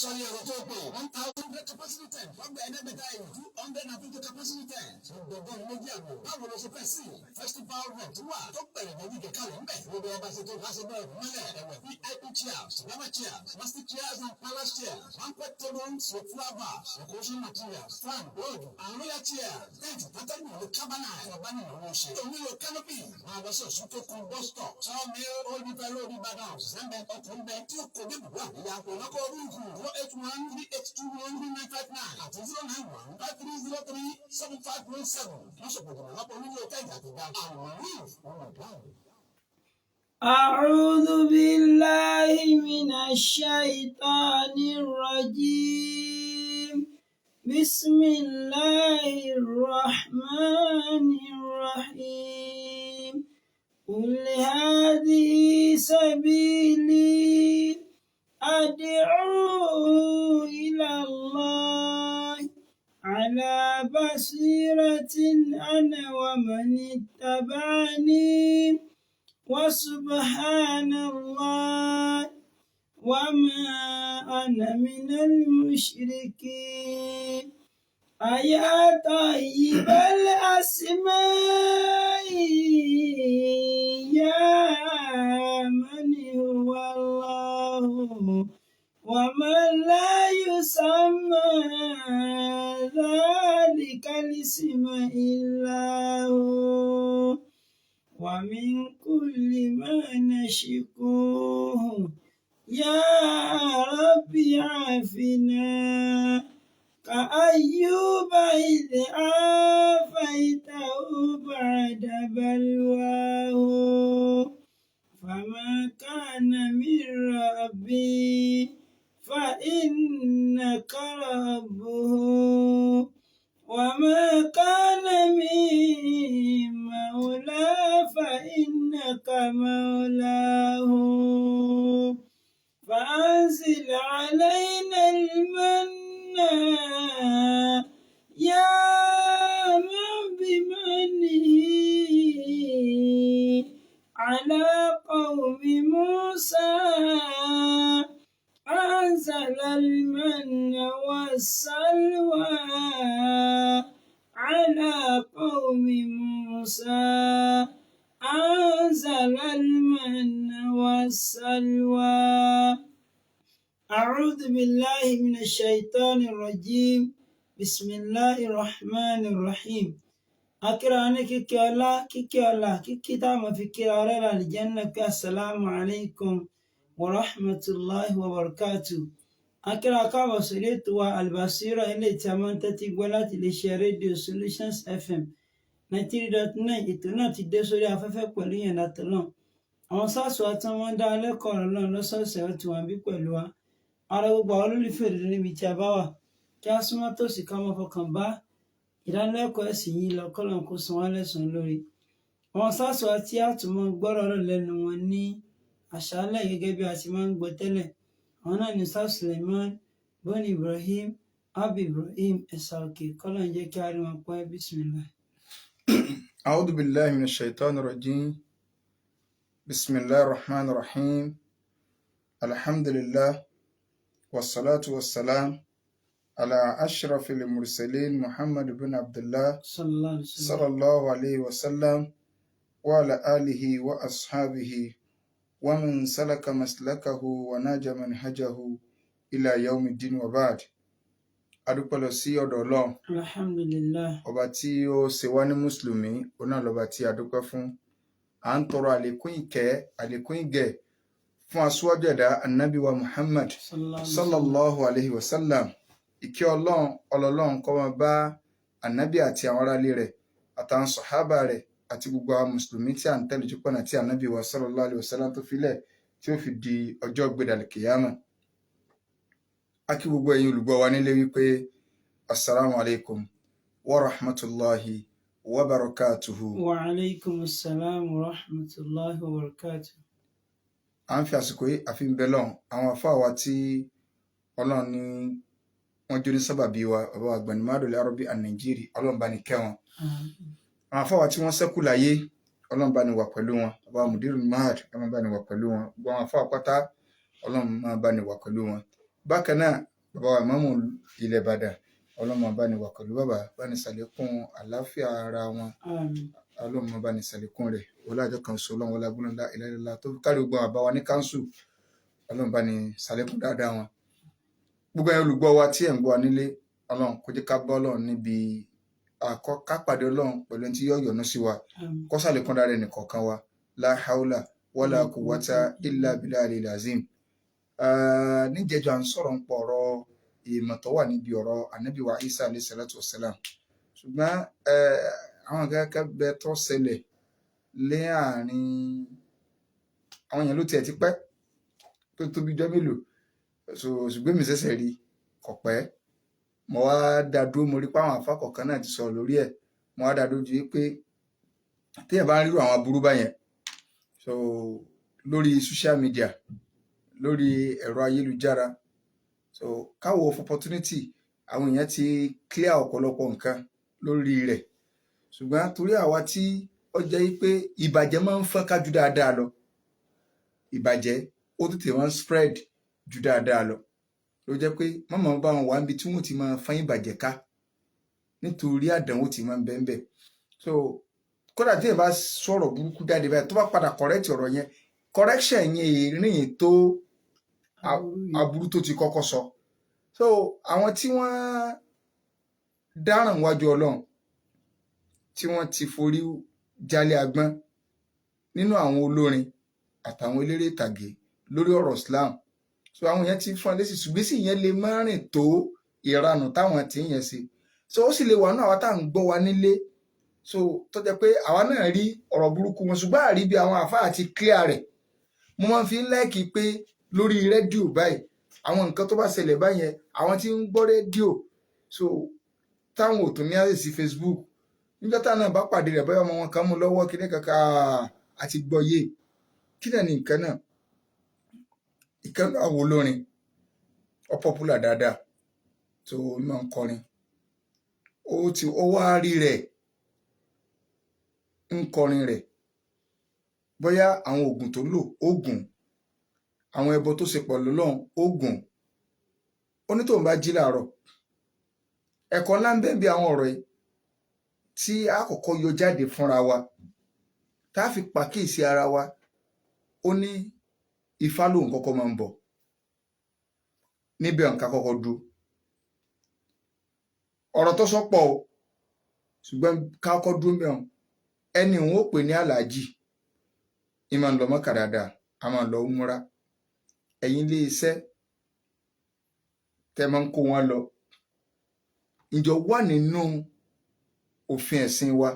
sọ ní ẹ̀rọ tó pè 1,000 capacity tank wọ́n gbé ẹ̀ẹ́dẹ́gbẹ̀ta ẹ̀rọ 250 capacity tank gbọ̀ngàn méjì àgbò báwo ló ṣe fẹ́ sí festival event wà tó bẹ̀rẹ̀ lórí kẹ̀kẹ́ rẹ̀ ń bẹ̀ gbogbo ọba ṣe tó láṣẹ bẹ́ẹ̀ mọ́lẹ̀ ẹ̀wẹ̀ VIP chairs lama chairs plastic chairs and palace chairs banquet tables with flowers decoration materials fan wood and royal chairs tent pátánù ní kábánà ẹ̀rọ̀bá ní ìnáwó ṣe onílò canopy wọn lọ sí òṣùpá kún bus stop sawmill old ife road Ìbàdàn ṣẹ̀ṣẹ̀ ọkùnrin bẹ tí ó kò dé bùbá àríyá ònàkọ̀ orúkú 08138219959 àti 09153037517 wọ́n ṣògbọ̀dọ̀ lọ́pọ̀ onílò kẹ́jà àti ìgbà àwọn roof wọn ò dáhùn. أعوذ بالله من الشيطان الرجيم بسم الله الرحمن الرحيم قل هذه سبيلي أدعو إلى الله على بصيرة أنا ومن اتبعني وسبحان الله وما أنا من المشركين يا طيب الأسماء يا من هو الله ومن لا يسمى ذلك الاسم إلا هو ومن كل ما نشكوه يا رب عافنا كأيوب إذ عافيته بعد بلواه فما كان من ربي فإنك ربه وما كان من مولى فإنك مولاه فأنزل علينا المن يا من بمنه على قوم موسى أنزل المن والسلوى على قوم موسى أنزل المن والسلوى أعوذ بالله من الشيطان الرجيم بسم الله الرحمن الرحيم أكراني كيكي الله كيكي تاما في كرارة الجنة السلام عليكم ورحمة الله وبركاته akíra káàbọ̀ sórí ètò wa Albasira eléyìí tí a máa ń tẹ́tí gbọ́ láti iléeṣẹ́ rédíò Solutions FM 93.9 ètò náà ti dé sórí afẹ́fẹ́ pẹ̀lú yẹn látọ̀nà àwọn SARS wa tí wọ́n ń dá lẹ́kọ̀ọ́ ọ̀rọ̀ náà lọ́sọ̀ọ̀sẹ̀ ó ti wà bí pẹ̀lú wa ara gbogbo àwọn olólùfẹ́ òdodo níbi tí a bá wà kí a súnmọ́ tòsí ká máa fọkàn bá ìdánilẹ́kọ̀ọ́ ẹ̀sìn yìí lọ kọ́lọ́n kó san wá lẹ́san lórí àwọn SARS wa tí a tún máa gbọ́rọ̀ rẹ̀ lẹ́nu wọn ní àṣálẹ́ gẹ́gẹ́ bí a ti máa ń gbọ́ tẹ́lẹ̀ àwọn náà ní Ustaz Suleiman Bọ́ni Ibrahim Abi Ibrahim Ẹ̀sàòkè kọ́lọ̀ ń jẹ́ kí a rí wọn pẹ́ bismillah. A'udhu billahi minash shaitani rajim. Bismillahir rahmanir rahim. Alhamdulillah wassalatu wassalam ala ashrafil mursalin Muhammad ibn Abdullah sallallahu alayhi wa sallam wa ala alihi wa ashabihi ومن سلك مسلكه وناج منهجه إلى يوم الدين وبعد adúpẹ́ lọ sí ọ̀dọ̀ Ọlọ́run alhamdulillah ọba tí ó ṣe wá ní mùsùlùmí òun náà lọ́ba tí a dúpẹ́ fún à ń tọrọ àlékún ìkẹ́ àlékún ìgẹ̀ fún aṣíwájú ẹ̀dá annabi wa Muhammad sallallahu alayhi wa sallam ìkẹ́ Ọlọ́run kó máa bá annabi àti àwọn aráalé rẹ̀ àtàwọn sàhábà rẹ̀ àti gbogbo àwọn mùsùlùmí tí a ń tẹ̀lé jùpọ̀nà tí ànábì wa sallallahu alaihi wasallam tó filẹ̀ tí ó fi di ọjọ́ gbẹ̀dàlẹ̀ kìyàmà. A kí gbogbo ẹ̀yin olùgbọ́ wa nílé wípé assalamu alaikum wa rahmatullahi wa barakatuhu. wa alaikum assalam wa rahmatullahi wa barakatuhu. À ń fi àsìkò yìí àfi ń bẹ lọ́hùn àwọn àfáà wa tí Ọlọ́run ní wọ́n jó ní sábàbí wa bàbá wa Gbanimádòlè Arabi Nàìjíríì Ọlọ́run bá ní kẹ́ wọn. Àwọn afáwà tí wọ́n ṣẹ́kù láyé Ọlọ́run bá ní wà pẹ̀lú wọn bàbá Mudirul Mahad Ọlọ́run bá ní wà pẹ̀lú wọn gbogbo àwọn afáwà pátá Ọlọ́run máa bá ní wà pẹ̀lú wọn bákan náà bàbá wa ìmáàmù ilẹ̀ Ìbàdàn ọlọ́mọ bá ní wà pẹ̀lú bàbá bá ní ṣàlékún àlàáfíà ara wọn Àmín. ọlọ́mọ bá ní ṣàlékún rẹ̀ ọlájọ́ kan sọ ọlọ́run ọlágbọ́n ńlá ìlàlẹ́lá tó kárí gbọ́n àbá wa ní káńsù ọlọ́run bá ní ṣàlékún dáadáa wọn gbogbo ẹ̀yin olùgbọ́ wa tí ẹ̀ ń gbọ́ wa nílé ọlọ́run kó jẹ́ ká bá ọlọ́run níbi ká pàdé ọlọ́run pẹ̀lú ẹni tí yóò yọ́nú sí wa Àmín. kó ṣàlékún dáadáa ẹnì kọ̀ọ̀kan wa la haula wala quwwata illa billahi al-azim. Níjẹjọ à ń sọ̀rọ̀ ń pọ̀ ọ̀rọ̀ ìmọ̀ tó wà níbi ọ̀rọ̀ ànábì wa Isa alayhi salatu wassalam ṣùgbọ́n àwọn gẹ́gẹ́ bẹ tó ṣẹlẹ̀ lé àárín àwọn èèyàn ló tiẹ̀ ti pẹ́ tó tóbi jọ́ mélòó ṣùgbọ́n mi ṣẹ̀ṣẹ̀ rí kò pẹ́ mo wá dá dúró mo rí pé àwọn àfáà kọ̀ọ̀kan náà ti sọ̀rọ̀ lórí ẹ̀ mo wá dá dúró ju pé téèyàn bá ń rírò àwọn aburú báyẹn lórí social media lórí ẹ̀rọ ayélujára káwọ opportunity àwọn èèyàn ti clear ọ̀pọ̀lọpọ̀ nǹkan lórí rẹ̀ ṣùgbọ́n torí àwa tí ó jẹ́ pé ìbàjẹ́ máa ń fọ́nká ju dáadáa lọ ìbàjẹ́ ó tètè máa ń spread ju dáadáa lọ ló jẹ́ pé mọ́mọ́ bá wọn wà níbi tí wọ́n ti máa fọ́n ìbàjẹ́ ká nítorí àdánwò tí máa ń bẹ́ẹ̀ bẹ́ẹ̀ kódà tí èèyàn bá sọ̀rọ̀ burúkú jáde báyìí tó bá padà correct ọ̀rọ̀ yẹn correction yẹn rìn tó aburú tó ti kọ́kọ́ sọ àwọn tí wọ́n dáràn wájú Ọlọ́run tí wọ́n ti forí jálẹ̀ agbọ́n nínú àwọn olórin àtàwọn eléré ìtàgé lórí ọ̀rọ̀ Islam àwọn yẹn ti fún ẹ lésì ṣùgbọ́n sì yẹn lè má rìn tó ìranù táwọn tí yẹn ṣe ó sì lè wà náà àwa tá à ń gbọ́ wa nílé tó jẹ́ pé àwa náà rí ọ̀rọ̀ burúkú wọn ṣùgbọ́n àrí bí àwọn àfáà ti clear rẹ̀ mo máa ń fi láìkì pé lórí rédíò báyìí àwọn nǹkan tó bá ṣẹlẹ̀ báyẹn àwọn tí ń gbọ́ rédíò táwọn ò tún ní àyè sí Facebook níjọ́ táwọn náà bá pàdé rẹ̀ báyọ̀ ọmọ wọn kan mú lọ́wọ́ kíní kankan àti gbọ́ yé kí náà ní nǹkan náà ìkan náà àwọn olórin ó popular dáadáa máa ń kọrin ó wá rí rẹ̀ ń kọrin rẹ̀ bóyá àwọn oògùn tó lò oògùn àwọn ẹbọ tó ṣe pọ̀ lọ́lọ́run oògùn onítòun bá jí láàárọ̀ ẹ̀kọ́ ńlá ń bẹ́ẹ̀ bí àwọn ọ̀rọ̀ yìí tí a kọ́kọ́ yọ jáde fúnra wa tá a fi pàkíyèsí ara wa ó ní ifá lòun kọ́kọ́ máa ń bọ̀ níbẹ̀ nǹkan kọ́kọ́ dúró ọ̀rọ̀ tó sọ pọ̀ o ṣùgbọ́n ká kọ́kọ́ dúró mẹ́rin ẹni òun ó pè ní aláàjì ìmọ̀ ń lọ Mọ́kà dáadáa a máa lọ múra ẹ̀yin ilé iṣẹ́ tẹ́ máa ń kó wọn lọ ìjọ wà nínú òfin ẹ̀sìn wa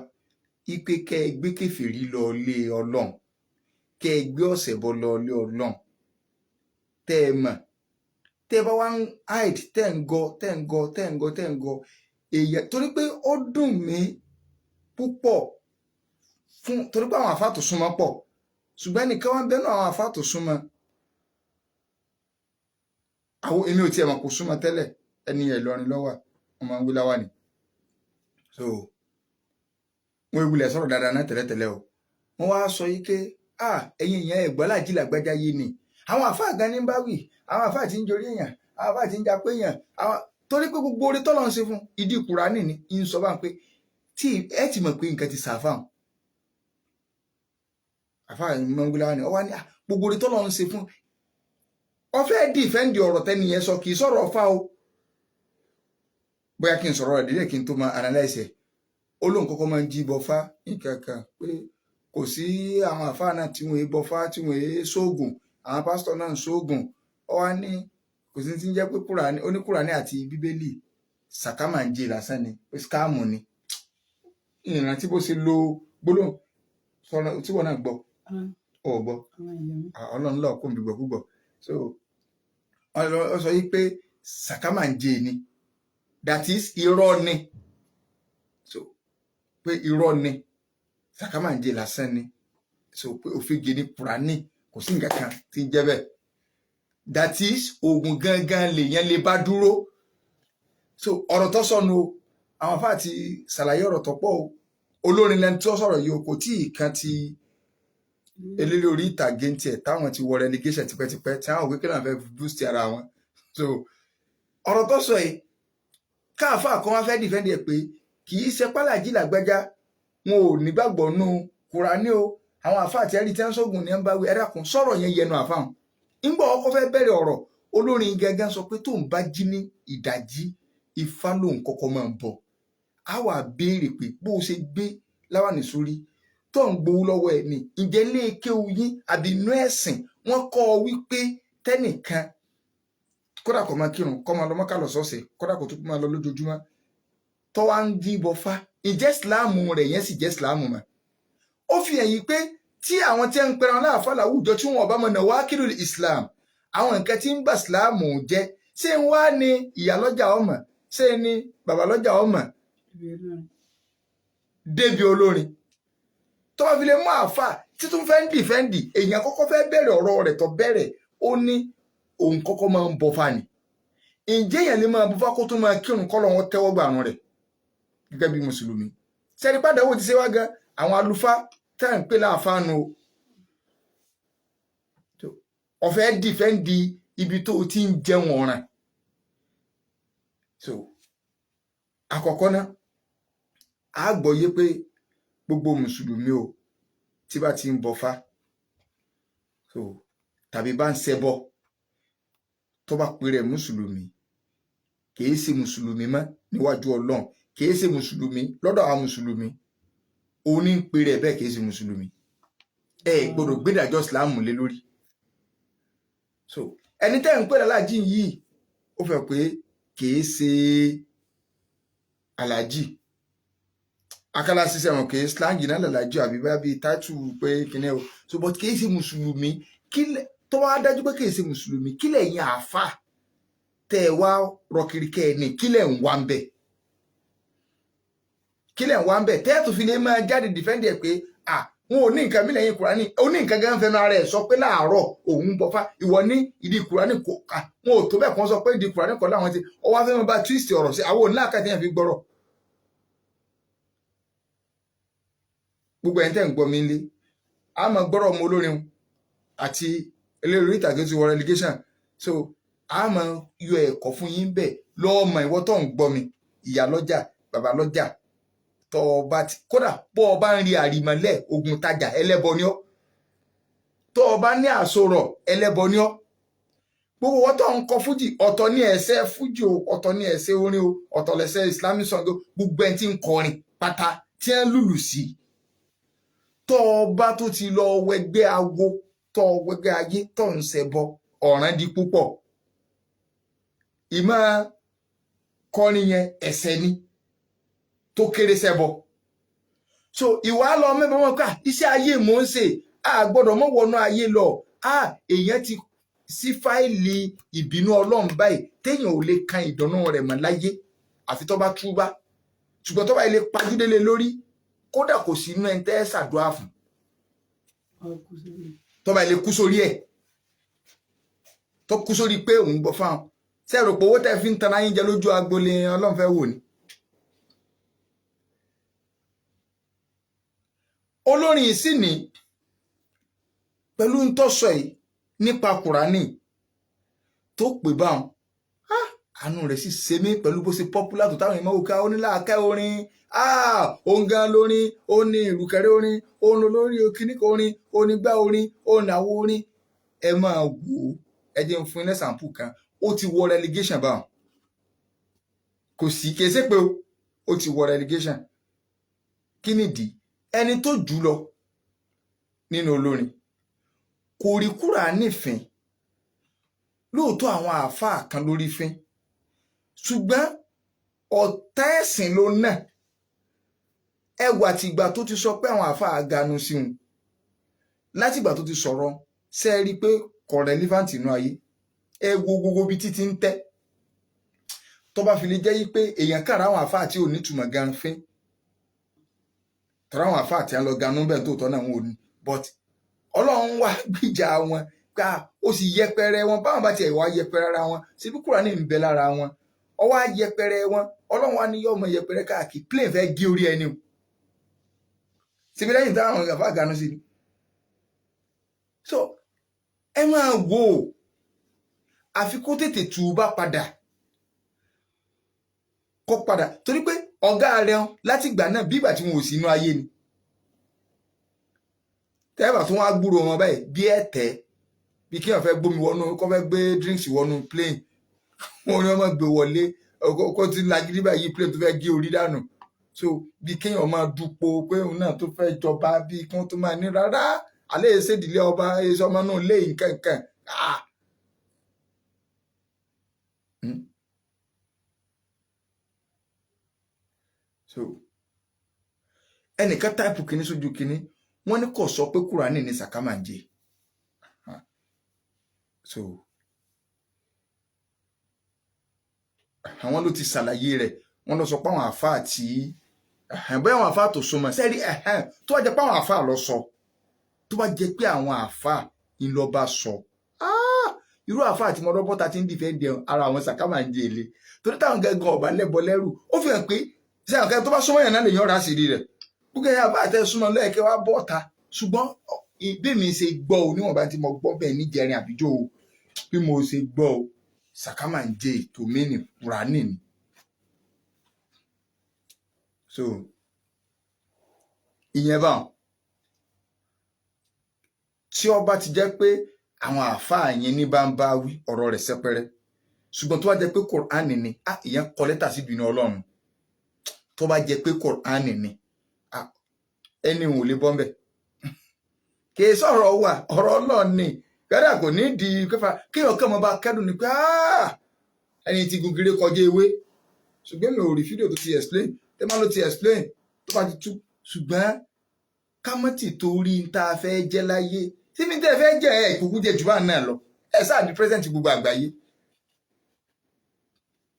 ipe kẹ́ ẹ gbé kèfèrí lọ ilé Ọlọ́run kẹ́ ẹ gbé ọ̀sẹ̀bọ lọ ilé Ọlọ́run tẹ́ ẹ mọ̀ tẹ́ ẹ bá wá ń hide tẹ́ ń gọ èèyàn torí pé ó dùn mí púpọ̀ torí pé àwọn àfáà tó súnmọ́ pọ̀ ṣùgbọ́n ẹnìkan wá ń bẹ́nu àwọn àfáà tó súnmọ́ àwọn èmi ò tiẹ̀ mọ̀ kó súnmọ́ tẹ́lẹ̀ ẹni Ìlọrin lọ́wọ́ wọn máa ń wí láwà ní wọn ìwúlẹ̀ sọ̀rọ̀ dáadáa náà tẹ́lẹ̀tẹ́lẹ̀ o wọ́n wá sọ yìí pé ẹ̀yin èèyàn ẹ̀gbọ́n láàjì làgbájá yé ni àwọn àfáà gan ní bá wì àwọn àfáà tí ń jorí èèyàn àwọn àfáà tí ń japé èèyàn torí pé gbogbo orí tọ́lọ́ ń ṣe fún ìdí Kùránì ni ń sọ bá ń pé tí ẹ ti mọ̀ pé nǹkan ti sàfáàn àfáà ìmọ̀ngúlá ni ọwá ní gbogbo orí tọ́lọ́ ń ṣe fún ọfẹ́ dìfẹ́ǹdì ọ̀rọ̀ tẹ́ni yẹn sọ kì í sọ̀rọ̀ ọ̀fà o bóyá kí n sọ̀rọ̀ rẹ̀ díẹ̀ kí n tó máa analyse olóhùn kọ́kọ́ máa ń jí bọ́fá nǹkan kan pé kò sí àwọn àfáà náà tí wọ́n yé bọ́fá tí wọ́n yé sóògùn àwọn pásítọ̀ náà ń sóògùn ọwá ní kò sí ti ń jẹ́ pé Kùránì àti Bíbélì sàkámàǹjẹ lásán ni pé skáàmù ni ìrántí bó ṣe lo gbólóhùn sọ̀rọ̀ tí wọ́n náà gbọ́ ọ̀ gbọ́ Ọlọ́run lọ́ọ̀ kó mi gbọ̀gbọ̀ ọ sọ yìí pé sàkámàǹjẹ ni that is irọ́ ni pé irọ́ ni sàkámàǹjẹ lásán ni pé òfegè ní Kùránì kò sí nǹkan kan tí ń jẹ́ bẹ́ẹ̀ that is oògùn gangan lèèyàn lè bá dúró ọ̀rọ̀ tó sọnù o àwọn afáà ti ṣàlàyé ọ̀rọ̀ tó pọ̀ o olórin lẹni tó sọ̀rọ̀ yìí o kò tí ì kan ti eléré orí ìtàgé ń tiẹ̀ táwọn ti wọ relegation tipẹ́tipẹ́ tí àwọn òwe kílà fẹ́ boost ara wọn so ọ̀rọ̀ tó sọ yìí káàfà kan wá fẹ́ dìfẹ́ndì ẹ̀ pé kì í ṣe pálàjì làgbájá wọn ò nígbàgbọ́ nù Kùránì o àwọn àfáà tí ẹrí tí wọ́n sógun ní ẹ̀ ń bá wí ẹ̀dá kan sọ̀rọ̀ yẹn yẹnu àfáà ńgbà ọkọ fẹ́ bẹ̀rẹ̀ ọ̀rọ̀ olórin gẹ́gẹ́ sọ pé tóun bá jí ní ìdájí ifá lòun kọ́kọ́ máa ń bọ̀ á wà béèrè pé bó o ṣe gbé láwàní sórí tó ń gbowó lọ́wọ́ ẹ̀ ní ǹjẹ́ ilé kéwu yín àbí inú ẹ̀sìn wọ́n kọ́ ọ wípé tẹ́nìkan kódà kó máa kírun kó máa lọ mọ́kà lọ́sọ̀ọ̀sẹ̀ kódà kó tó máa lọ lójoojúmọ́ tó wá ń díbọ̀ fá ǹjẹ́ ìsìláàmù rẹ̀ yẹn sì jẹ́ ìsìláàmù mọ́ ó fi hàn yìí pé tí àwọn tí ń pẹran láàfáà láwùjọ tí wọn ò bá mọ náà wá kírù Islam àwọn nǹkan tí ń bà ìsìláàmù jẹ́ ṣé ń wá ní ìyálọ́jà ọmọ ṣé ní babalọ́jà ọmọ débi olórin tó bá fi lè mú àáfàá títún fẹ́ ń dìfẹ́ǹdì èèyàn kọ́kọ́ fẹ́ bẹ̀rẹ̀ ọ̀rọ̀ rẹ̀ tó bẹ̀rẹ̀ ó ní òun kọ́kọ́ máa ń bọ fani ǹjẹ́ èèyàn lè máa bọ fá kó tó máa kírun kọ́ lọ́wọ́ tẹ́wọ́ gbà àrùn rẹ̀ gẹ́gẹ́ bí mùsùlùmí sẹ́ni padà owó ti ṣe wá gan àwọn àlùfáà tẹ́ ń pè láàfáànù ọ̀fẹ́ dìfẹ́ǹdì ibi tó ti ń jẹun ọ̀ràn so àkọ́kọ́ náà a gbọ́yé pé gbogbo mùsùlùmí o tí bá ti ń bọfá so tàbí bá ń ṣẹbọ tó bá pè rẹ̀ mùsùlùmí kìí ṣe mùsùlùmí mọ́ níwájú Ọlọ́run kìí ṣe mùsùlùmí lọ́dọ̀ àwọn mùsùlùmí òun ní ń pè rẹ̀ bẹ́ẹ̀ kìí ṣe mùsùlùmí ẹ gbọ́dọ̀ gbédàjọ́ ìsìláàmù lé lórí so ẹni tẹ́ ń pè lálájì yìí ó fẹ́ pé kìí ṣe alájì akala ṣiṣẹ́ wọn kìí slangi náà lálàjì àbí bá bíi táìtù pé kíní o so but kìí ṣe mùsùlùmí tó wá dájú pé kìí ṣe mùsùlùmí kílẹ̀ yín àáfà tẹ́ ẹ wá rọkiri kẹ́ ẹ ní kílẹ̀ ń wá ń bẹ̀ kílẹ̀ ń wá ń bẹ̀ tẹ́ẹ̀tù fi lè máa jáde dìfẹ́ǹdì ẹ̀ pé wọn ò ní nǹkan mílẹ̀ yín Kùránì ó ní nǹkan gan fẹnu ara ẹ̀ sọ pé láàárọ̀ òun bọfá ìwọ ní ìdí Kùránì kò wọn ò tó bẹ́ẹ̀ kàn sọ pé ìdí Kùránì kọ́ láwọn ti ọwọ́ afẹ́ mọ́ bá twist ọ̀rọ̀ sí àwọn onílàkà tí yẹn fi gbọ́rọ̀ gbogbo ẹni tẹ́ ń gbọ́ mi lé a máa gbọ́rọ̀ ọmọ olórin àti eléré ìtàgé tí wọ relegation so a máa yọ ẹ̀kọ́ fún yín bẹ́ẹ̀ lọ́ọ̀mọ ìwọ tó ń gbọ́ mi ìyá lọ́jà bàbá lọ́jà tọ́ ọba tí kódà bọ́ ọba ń rí àrìmọ́lẹ̀ ogun tajà ẹlẹ́bọ ni ọ́ tọ́ ọba ní àsorọ̀ ẹlẹ́bọ ni ọ́ gbogbo wọn tó ń kọ fújì ọ̀tọ̀ ní ẹ̀sẹ̀ fújì o ọ̀tọ̀ ní ẹ̀sẹ̀ orin o ọ̀tọ̀ lẹ́sẹ̀ Islamic song o gbogbo ẹni tí ń kọrin pátá tí ń lùlù sí tọ́ ọba tó ti lọ wẹgbẹ́ awo tọ́ wẹgbẹ́ ayé tọ́ ń ṣẹbọ ọ̀ràn di púpọ̀ ìmọ̀ kọrin yẹn ẹ̀ṣẹ̀ ni tó kéré ṣẹbọ so ìwà lọ mẹ́bọ̀ wọn ká iṣẹ́ ayé mò ń ṣe a gbọ́dọ̀ mọ́ wọnú ayé lọ èèyàn ti sí fáìlì ìbínú Ọlọ́run báyìí téèyàn ò lè kan ìdùnnú rẹ̀ mọ́ láyé àfi tó bá túbá ṣùgbọ́n tó bá ilé pajúdélé lórí kódà kò sí inú ẹni tẹ́ ṣàdúrà fún tó bá ilé kú sórí ẹ̀ tó kú sórí pé òun gbọ́ fáwọn sẹ́rò pé owó tẹ́ fi ń tan ayé jẹ lójú agboolé Ọlọ́run fẹ́ wò ni. olórin yìí sì ní pẹ̀lú ń tọ́sọ yìí nípa Kùránì tó pè báwọn àánú rẹ̀ sì ṣe mí pẹ̀lú bó ṣe pọ́pùlà tó táwọn ìmọ̀ òkà onílàákẹ́ orin òun gan lórin ó ní ìrùkẹ̀rẹ̀ orin òun lórí kíníkà orin onígbà orin òun àwo orin ẹ máa wò ó ẹ jẹ́ ń fún iná sàǹpù kan ó ti wọ relegation báwọn kò sí kése pé ó ti wọ relegation kí nìdí ẹni tó jù lọ nínú olórin kò rí Kùránì fín lóòótọ́ àwọn àáfàá kan lórí fín ṣùgbọ́n ọ̀tá ẹ̀sìn ló náà ẹwà tìgbà tó ti sọ pé àwọn àáfàá ganu sí wọn látìgbà tó ti sọ̀rọ̀ ṣe é rí i pé kò relevant inú ayé ẹ wo gbogbo bí títí ń tẹ́ tó bá fi lè jẹ́ yí pé èèyàn kàrà àwọn àáfàá tí ò nítumọ̀ gan fín tọ́ra àwọn àfáà tí a lọ ganú bẹ́ẹ̀ tó tọ́ náà wọn ò ní but Ọlọ́run wá gbìjà wọn ká ó sì yẹpẹrẹ wọn báwọn bá tiẹ̀ wá yẹpẹrẹ ara wọn síbí Kùránì ń bẹ lára wọn ọwọ́ á yẹpẹrẹ wọn Ọlọ́run wá ní yọ ọmọ yẹpẹrẹ káàkiri plane fẹ́ gé orí ẹni o síbi lẹ́yìn táwọn àfáà ganú sí ni so ẹ máa wò àfi kó tètè túbá padà kó padà torí pé ọ̀gá rẹ̀ láti ìgbà náà bí ìgbà tí wọn ò sí inú ayé ni tẹ́ẹ̀bà tó wọ́n á gbúrò wọn báyìí bí ẹ̀tẹ́ bí kí wọ́n fẹ́ gbómi wọnú kó fẹ́ gbé drinks wọnú plane wọn ni wọ́n máa gbé wọlé kó ti lagídí báyìí plane tó fẹ́ gé orí dànù so bí kéèyàn máa dupò pé òun náà tó fẹ́ jọba bí kí wọ́n tó máa ní rárá alẹ́ ìṣèdílé ọba èso ọmọ náà lé nǹkan so ẹnìkan táìpù kìíní sójú kìíní wọ́n ní kò sọ pé Kùránì ní Sàká máa ń jẹ so àwọn ló ti ṣàlàyé rẹ̀ wọ́n lọ sọ pé àwọn àfáà tí bóyá àwọn àfáà tó súnmọ́ sẹ́rí tó bá jẹ́ pé àwọn àfáà lọ sọ tó bá jẹ́ pé àwọn àfáà ńlọba sọ irú àfáà tí mo rọ́bọ́ta ti ń dìfẹ́ dẹ ara àwọn Sàká máa ń jẹ èlé torí táwọn gẹ́gẹ́ ọba lẹ́bọ lẹ́rù ó fi hàn pé ṣé àwọn kẹ́kẹ́ tó bá súnmọ́ yẹn náà lè yan ọ̀rá sí rí rẹ̀ búkẹ́ yà bá tẹ súnmọ́ lẹ́ẹ̀kẹ́ wá bọ́ ta ṣùgbọ́n bí mi ṣe gbọ́ o níwọ̀nba tí mo gbọ́ bẹ́ẹ̀ níjẹrin àbíjó o bí mo ṣe gbọ́ o Sàká máa ń jẹ ètò mí ní Kùránì ni so ìyẹn bá tí ọba ti jẹ́ pé àwọn àáfàá yẹn ní bá ń bá wí ọ̀rọ̀ rẹ̀ sẹ́pẹ́rẹ́ ṣùgbọ́n tó bá jẹ́ pé Kùránì ni ìyẹn kọ lẹ́tà sí ìbínú Ọlọ́run tó bá jẹ́ pé Kùránì ni ẹni ò lè bọ́ mbẹ̀ kì í sọ̀rọ̀ wà ọ̀rọ̀ Ọlọ́run ni gbẹ́dà kò ní di kẹfà kí ọkàn mọ́ bá kẹ́dùn ni pé ẹni tí gungire kọjá ewé ṣùgbọ́n mi ò rí fídíò tó ti explain tẹ́ máa ló ti explain tó bá ti tú ṣùgbọ́n kámọ́tì torí ń tá a fẹ́ jẹ́ láyé tí mi tẹ́ fẹ́ jẹ́ ìkúkú jẹ́ jù bá náà lọ ẹ sáà di present gbogbo àgbáyé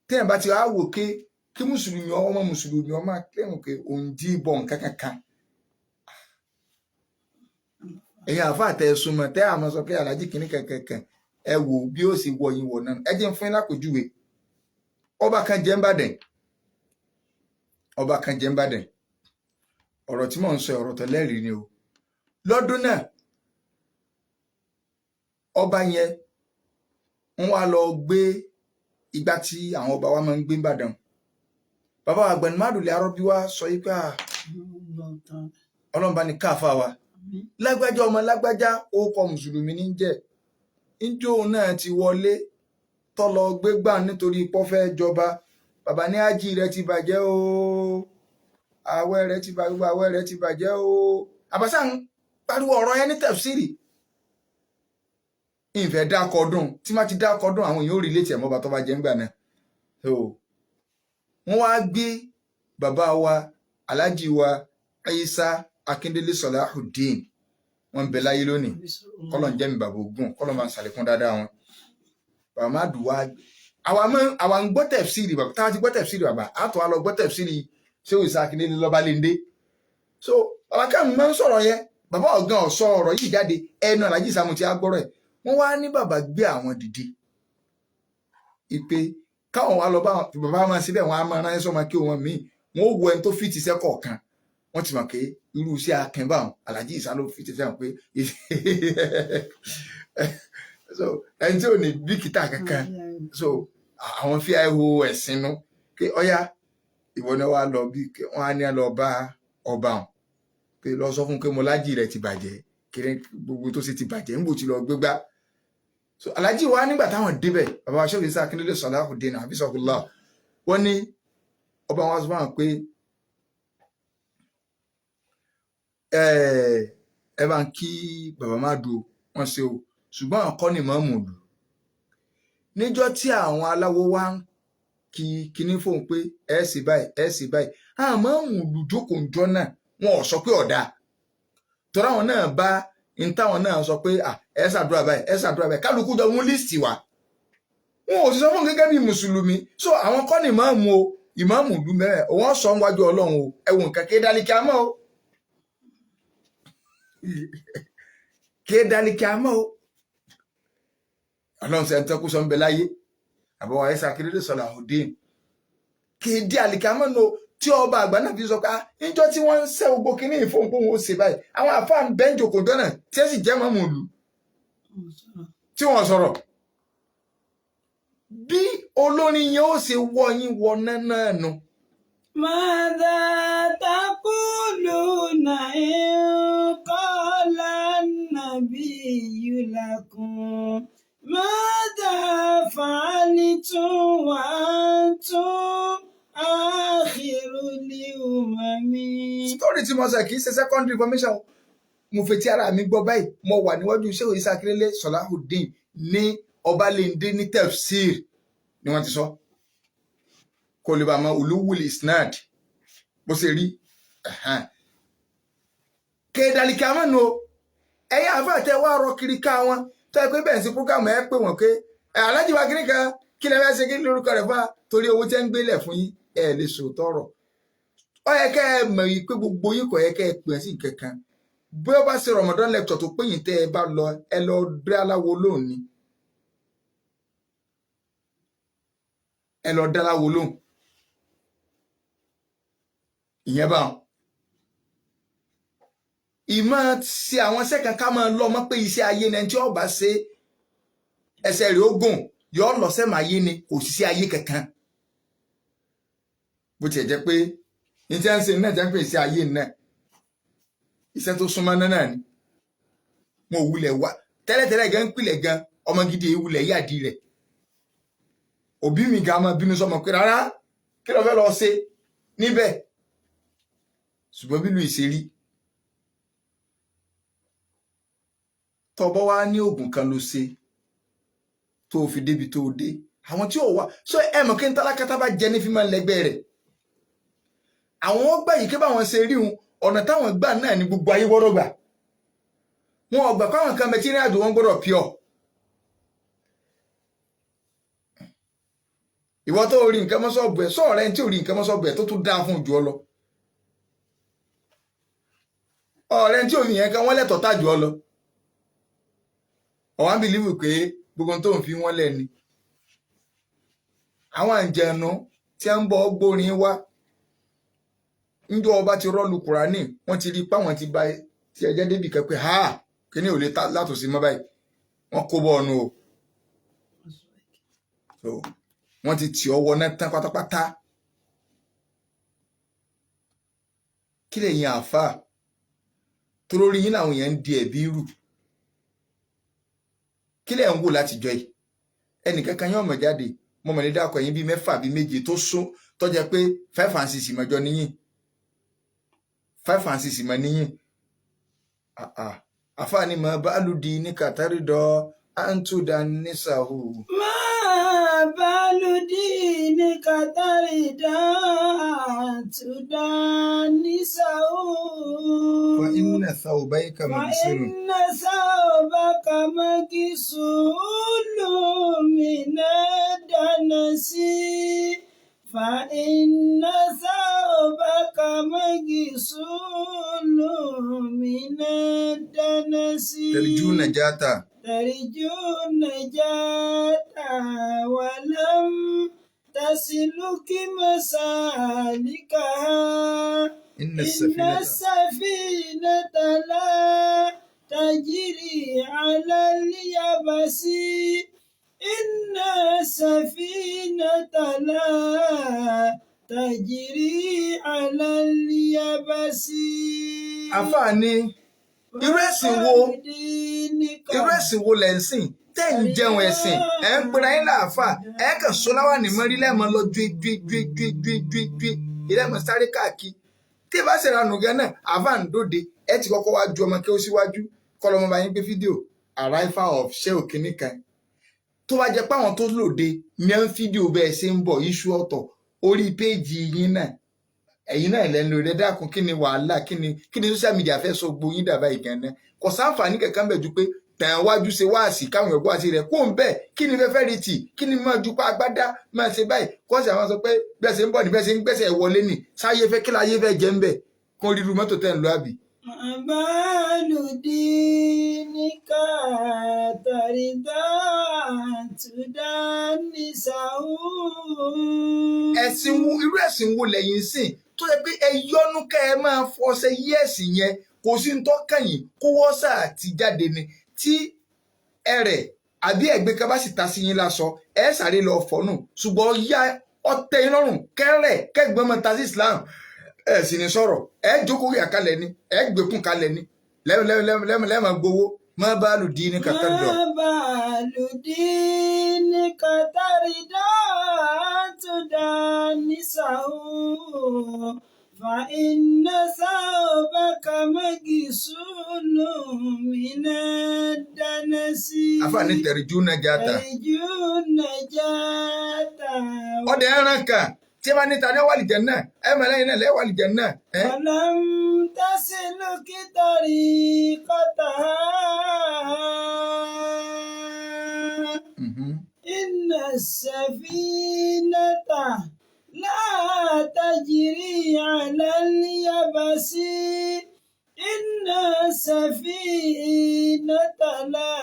téèyàn bá ti wá wò ké kí mùsùlùmí ọmọ mùsùlùmí ọmọ akẹ́hùn pé òun dí bọ̀ nǹkan kankan ẹ̀yin àfa àtẹ̀sùnmọ̀ tẹ́ àmọ́ sọ pé alájí kìíní kankan ẹ wò bí ó sì wọ yín wọ̀ náà ẹ jẹ́ ń fún yín lápòjúwe ọba kan jẹ́ ń bàdàn ọ̀rọ̀ tí mò ń sọ ọ̀rọ̀ tó lẹ́rìí ni o lọ́dún náà ọba yẹn ń wá lọ gbé ìgbà tí àwọn ọba wa máa ń gbé ń bàdàn bàbá wa Àgbàní Mádùlẹ̀ Arọ́bí wa sọ yí pé Ọlọ́run bá ní káàfà wa lágbájá ọmọ lágbájá orúkọ mùsùlùmí ní jẹ́ ìjọ náà ti wọlé tọ́lọ gbégbà nítorí pọ́fẹ́ jọba bàbá ní ájì rẹ̀ ti bàjẹ́ o àwẹ̀ rẹ̀ ti bàjẹ́ o àbáṣà ń pariwo ọ̀rọ̀ yẹn ní tẹ̀fsírì ìfẹ́ dákọ̀ọ́dún tí má ti dákọ̀ọ́dún àwọn èèyàn ò rí létí ẹ̀mọ́ba tó bá jẹ́ ńgbà náà wọ́n wá gbé bàbá wa aláàjì wa Aisa Akíndélé Sọláhùdín wọ́n bẹ láyé lónìí kọ́lọ̀ ń jẹ́ mi bàbá ogun kọ́lọ̀ máa ń ṣàlékún dáadáa wọn bàbá má dùn wá àwa ń gbọ́ tẹ̀fsírì bàbá táwa ti gbọ́ tẹ̀fsírì bàbá àtọ̀ wa lọ gbọ́ tẹ̀fsírì ṣé òyìnbó Akíndélé lọ́ba léńdé so bàbá káàmù máa ń sọ̀rọ̀ yẹn bàbá ọ̀gán ọ̀sọ́ ọ̀rọ̀ yìí jáde ẹnu Àlájì Sàámú ti á gbọ́rọ̀ ẹ̀ wọ́n wá ní bàbá gbé àwọn dìde ìpè káwọn wá lọ bá bàbá máa síbẹ̀ wọ́n á máa ránṣẹ́ sọ́mọ kí wọ́n míì wọ́n ó wo ẹni tó fìtì sẹ́kọ̀ kan wọ́n ti mọ̀ pé irú iṣẹ́ akẹ́bà Àlájì Ìsá ló fìtì sẹ́kọ̀ pé so ẹni tí ò ní bíkítà kankan so àwọn fi àìhò ẹ̀sìn nu pé ọ̀yá ìwọ ni wàá lọ bí wọ́n á ní lọ bá ọba hàn pé lọ sọ fún pé mo lájì rẹ̀ ti bàjẹ́ kiri gbogbo tó ṣe ti bàjẹ́ ń bò ti lọ gbégbá so Àlájì wa nígbà táwọn débẹ̀ bàbá wa Ṣẹ́gun Ìsá Akíndélé Sọláhùdín àbísọ̀kúlá wọ́n ní ọba wọn sọ fún wọn pé ẹ bá ń kí bàbá má dùn wọn ṣe o ṣùgbọ́n àwọn kọ́ ni mọ́mù lù níjọ́ tí àwọn aláwo wá ń kí kíní fóun pé ẹ sì báyìí àwọn mọ́mù lù jókòó ńjọ́ náà wọn ò sọ pé ọ̀dà tọ́ra àwọn náà bá ń táwọn náà sọ pé ẹ ṣàdúrà báyìí kálukú jọ mú líìsì wá wọn ò sì sọ fún gẹ́gẹ́ bí mùsùlùmí so àwọn kọ́ ni mọ́mù o ìmáàmù lù mẹ́rẹ̀ wọ́n sọ wájú Ọlọ́run o ẹ̀wọ̀n nǹkan kéèdálíkì àmọ́ o kéèdálíkì àmọ́ o Ọlọ́run sẹ́ni tẹ́kù sọ ń bẹ láyé àbọ̀wọ̀ Aisa Akíndélé Sọláhùdín kéèdí àlíkì àmọ́ no tí ọba àgbà náà fi sọ pé níjọ́ tí wọ́n ń ṣe gbogbo kínní ìfowópamọ́ ó ṣe báyìí àwọn àfáà ń bẹ́ ń jòkó jọ́nà tí ẹ sì jẹ́ mọ́mù lù tí wọ́n sọ̀rọ̀ bí olórin yẹn ó ṣe wọ yín wọ náà nù. ماذا تقولون إن قال النبي لكم ماذا فعلتم وأنتم آخر الأمم. Story tí mo sọ kì í ṣe secondary information. Mo fetí ara mi gbọ́ báyìí. Mo wà níwájú Shehu Isa Akindele Salahuddin ní Ọbalende ní tafsir ni wọ́n ti sọ. Kò lè bá mọ ulúwùl isnad bó ṣe rí. Kéèdàlìkì àmọ́nu o, ẹ̀yin àfáà tẹ wá rọ kiri ká wọn tó ẹ pé bẹ́ẹ̀ sí prógámù ẹ pé wọ́n pé alájí wa kiri kan kí lè fẹ́ ṣe kí lórúkọ rẹ̀ fún wa torí owó tẹ́ ń gbélẹ̀ fún yín ẹ lè sòótọ́ ọ̀rọ̀. Ó yẹ kẹ́ ẹ mọ̀ yìí pé gbogbo yín kò yẹ kẹ́ ẹ pè é sí kankan. Bí ó bá ṣe Ramadan lecture tó pé yín tẹ́ ẹ bá lọ ẹ lọ dé aláwo lóhùn ni. Ẹ lọ dé aláwo lóhùn. Ìyẹn bá wọn. Ìmọ̀ ṣe àwọn sẹ́kàn ká máa lọ mọ́ pé iṣẹ́ ayé ni ẹni tí ó bá ṣe ẹsẹ̀ rẹ̀ ó gùn yọ lọ sẹ́mà ayé ni kò sí sí ayé kankan. Bó tiẹ̀ jẹ́ pé ní tí wọ́n ń ṣe náà jẹ́ pé iṣẹ́ ayé náà iṣẹ́ tó súnmọ́ náà ni. Wọn ò wulẹ̀ wá tẹ́lẹ̀tẹ́lẹ̀ gan ń pilẹ̀ gan ọmọ gidi ìwulẹ̀ yàdí rẹ̀. Òbí mi gan máa bínú sọmọ pé rárá kí ló fẹ́ lọ ṣe níbẹ̀. Ṣùgbọ́n bí lu ìṣerí tọ́bọ́ wá ní oògùn kan ló ṣe tó fi débi tó dé àwọn tí ò wá sọ ẹ mọ̀ kí n tálákátá bá jẹ ní fi máa ń lẹ́gbẹ́ rẹ̀ àwọn ó gbà yìí kí báwọn ṣe rí òun ọ̀nà táwọn gbà náà ní gbogbo ayé gbọ́dọ̀ gbà wọn ò gbà káwọn kan mẹtí ní àjò wọn gbọ́dọ̀ pure ìwọ tó rí nǹkan mọ́sọ̀bù ẹ̀ sọ̀rọ̀ ẹni tí ò rí nǹkan mọ́sọ̀bù ẹ̀ tó tún dáa fún jù ọ lọ ọ̀rẹ́ tí ò rí yẹn kan wọ́n lẹ́tọ̀ọ́ tàjù ọ lọ ọ̀wá ń bìlíwù pé gbogbo tó ń fi wọ́n lẹ̀ ni àwọn àǹjẹ̀nu tí a ń bọ́ gbórin wá níjọ́ ọba ti rọ́ọ̀lù Kùránì wọ́n ti rí páwọn ti bá ti ẹjẹ́ débì kan pé ha kíní ò lè látòsí mọ́ báyìí wọ́n kó bọ́ ọ̀nù o wọ́n ti tì ọwọ́ náà tán pátápátá kí lè yin àáfàá torí yín làwọn èèyàn ń di ẹ̀bí rù kí lẹ̀ ń wò láti jọ yìí ẹnìkankan yóò mọ̀ jáde mo mọ̀ ní dákọ̀ yín bíi mẹ́fà bíi méje tó sún tó jẹ́ pé 5 and 6 mọ́jọ níyìn 5 and 6 mọ́ níyìn àfáàní mọ́ bálùdí ní kàtàrí dọ́ àǹtúdà nísàhù. máa bálùdí ní kàtàrí dọ́ àǹtúdà nísàhù. فإن ثوبيك مكسور فإن ثوبك مكسور من الدنس فإن ثوبك مكسور من الدنس ترجو نجاة ولم تسلك مسالكها إن السفينة لا تجري على اليبس إن السفينة لا تجري على اليبس. àfààní irú ẹ̀sìn wo lẹ̀ ń sìn tẹ́ ń jẹun ẹ̀sìn ẹ̀ ń pera yín láàfà ẹ̀ kàn sọ́láwà ní mọ́rí lẹ́mọ̀ lọ ju ìlẹ́mọ̀ sáré káàkiri tí ẹ bá ṣe ra nùgẹ́ náà àfà ń dòde ẹ ti kọ́kọ́ wá ju ọmọ kí ó síwájú kọ́lọ́mọ bá yín gbé fídíò arrival of Shehu kìíní kan tó bá jẹ́ pé àwọn tó lòde ní ẹ̀ ń fídíò bẹ́ẹ̀ ṣe ń bọ̀ iṣu ọ̀tọ̀ orí péèjì yín náà ẹ̀yin náà lẹ́nu rẹ̀ dákun kí ni wàhálà kí ni social media fẹ́ sọ gbóyin dàbá ìgànnà kò sáǹfààní kankan bẹ̀ ju pé tàn wájú ṣe wáàsí káwọn ẹ̀gbọ́n àti rẹ̀ kó ń bẹ̀ kí ni fẹ́fẹ́ rí tì kí ni máa ju pa agbádá máa ṣe báyìí kọ́sì àwọn sọ pé bẹ́ẹ̀ ṣe ń bọ̀ ní bẹ́ẹ̀ ṣe ń gbẹ́sẹ̀ wọlé nì sáyé fẹ́ kí láyé fẹ́ jẹ́ ń bẹ̀ kó ríru mọ́tò tẹ̀ ń lọ àbí. àbálùdí ní kàtàrídà àtúndà ní sàúù. irú ẹ̀sìn wo lẹ́yìn sìn tó yẹ pé ẹ yọnu ká ẹ máa fọṣẹ yí ẹ̀sìn yẹn kò sí ń tọ́kàn yìí kó wọ́sà àti jáde ni tí ẹrẹ̀ àbí ẹ̀gbẹ́ kan bá sì ta sí yín lásọ ẹ sáré lọ fọnù ṣùgbọ́n yá ọtẹ yín lọ́rùn kẹrẹ kẹgbọn mọ ta sí Islam ẹ sì ní sọ̀rọ̀ ẹ jókòó yà kalẹ̀ ni ẹ gbẹkùn kalẹ̀ ni lẹ́mọ̀ gbowó má bá lù dín ní kàtàrídọ́. má bá lù dín ní kàtàrídọ́ tó dá nísàó. فإن ثوبك مغسول من الدنس. àfààní tẹ̀rìjú najata. ترجو النجاة. ọdẹ ẹran kan tí ẹ bá níta ní wàlìjẹ náà ẹ mọ lẹ́yìn náà lẹ́yìn wàlìjẹ náà. ولم تسلك طريقتها. إن السفينة لا تجري على اليبس. إن السفينة لا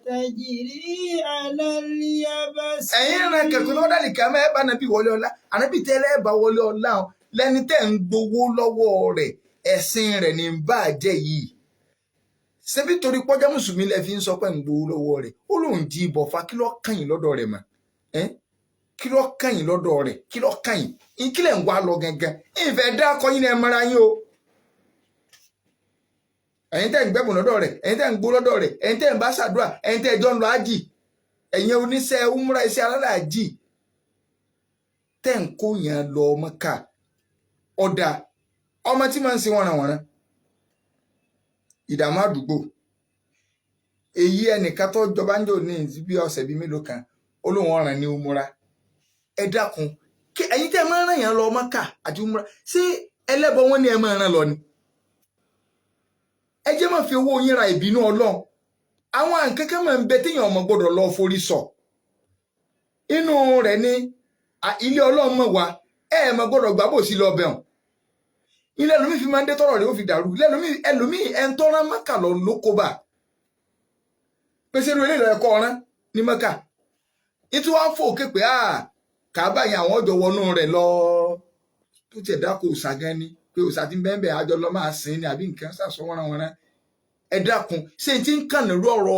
تجري على اليبس. ẹ̀yin rẹ̀ kẹ̀kọ́ tó dálì kí a máa bá nàbí wọlé ọlá ànábì tẹ́lẹ̀ bá wọlé ọlá o lẹ́ni tẹ́ ń gbowó lọ́wọ́ rẹ̀ ẹ̀sìn rẹ̀ ní bá a jẹ́ yìí. ṣebí torí pọ́jà mùsùlùmí lẹ fi ń sọ pé ń gbowó lọ́wọ́ rẹ̀ ó lóun di ìbọ̀fà kí ló kàn yín lọ́dọ̀ rẹ̀ mọ́ kí ló kàn yín lọ́dọ̀ rẹ̀ kí ló kàn yín kí lẹ̀ ń wá lọ gangan ìfẹ́ dákọ yín ẹ mọ́ra yín o. ẹ̀yin tẹ́ ń gbẹ́bùn lọ́dọ̀ rẹ̀ ẹ̀yin tẹ́ ń gbó lọ́dọ̀ rẹ̀ ẹ̀yin tẹ́ ń bá ṣàdúrà ẹ̀yin tẹ́ jọ ń lọ ájì ẹ̀yin oníṣẹ́ umra iṣẹ́ alálàájì tẹ́ ń kó yẹn lọ Mẹ́kà ọ̀dà ọmọ tí máa ń ṣe wọ̀nranwọ̀nran ìdààmú àdúgbò èyí ẹnìkan tó jọba ń jò ní bí ọ̀sẹ̀ bíi mélòó kan olóhùn ọ̀ràn ní umra ẹ dákun kí ẹ̀yin tẹ́ máa ń ràn yẹn lọ Mẹ́kà àti umra ṣé ẹlẹ́bọ wọn ni ẹ máa ràn lọ ni ẹ jẹ́ máa fi owó yín ra ìbínú Ọlọ́run àwọn àǹkẹ́kẹ́ máa ń bẹ téèyàn ọmọ gbọ́dọ̀ lọ forí sọ inú rẹ̀ ní ilé Ọlọ́run mọ̀ wá máa gbọ́dọ̀ gbà bò sí lọ bẹ̀rùn ilé ẹlòmíì fi máa ń dé tọrọ rẹ̀ ó fi dàrú ilé ẹlòmíì ẹn tó rán Mẹ́kà lọ lóko bá pèsè ìlú eléyìí ẹ̀kọ́ ọ̀rán ní Mẹ́kà ìtú wá fò képe Kàábà yẹn àwọn ọjọ́ wọnú rẹ̀ lọ tó tiẹ̀ dákò òòṣà gan ni pé òòṣà ti ń bẹ́ẹ̀ bẹ́ẹ̀ àjọ lọ máa sìn ní àbí nǹkan sàṣọ wọ́nranwọ́nran ẹ dákun ṣé n ti ń kàn lórí ọ̀rọ̀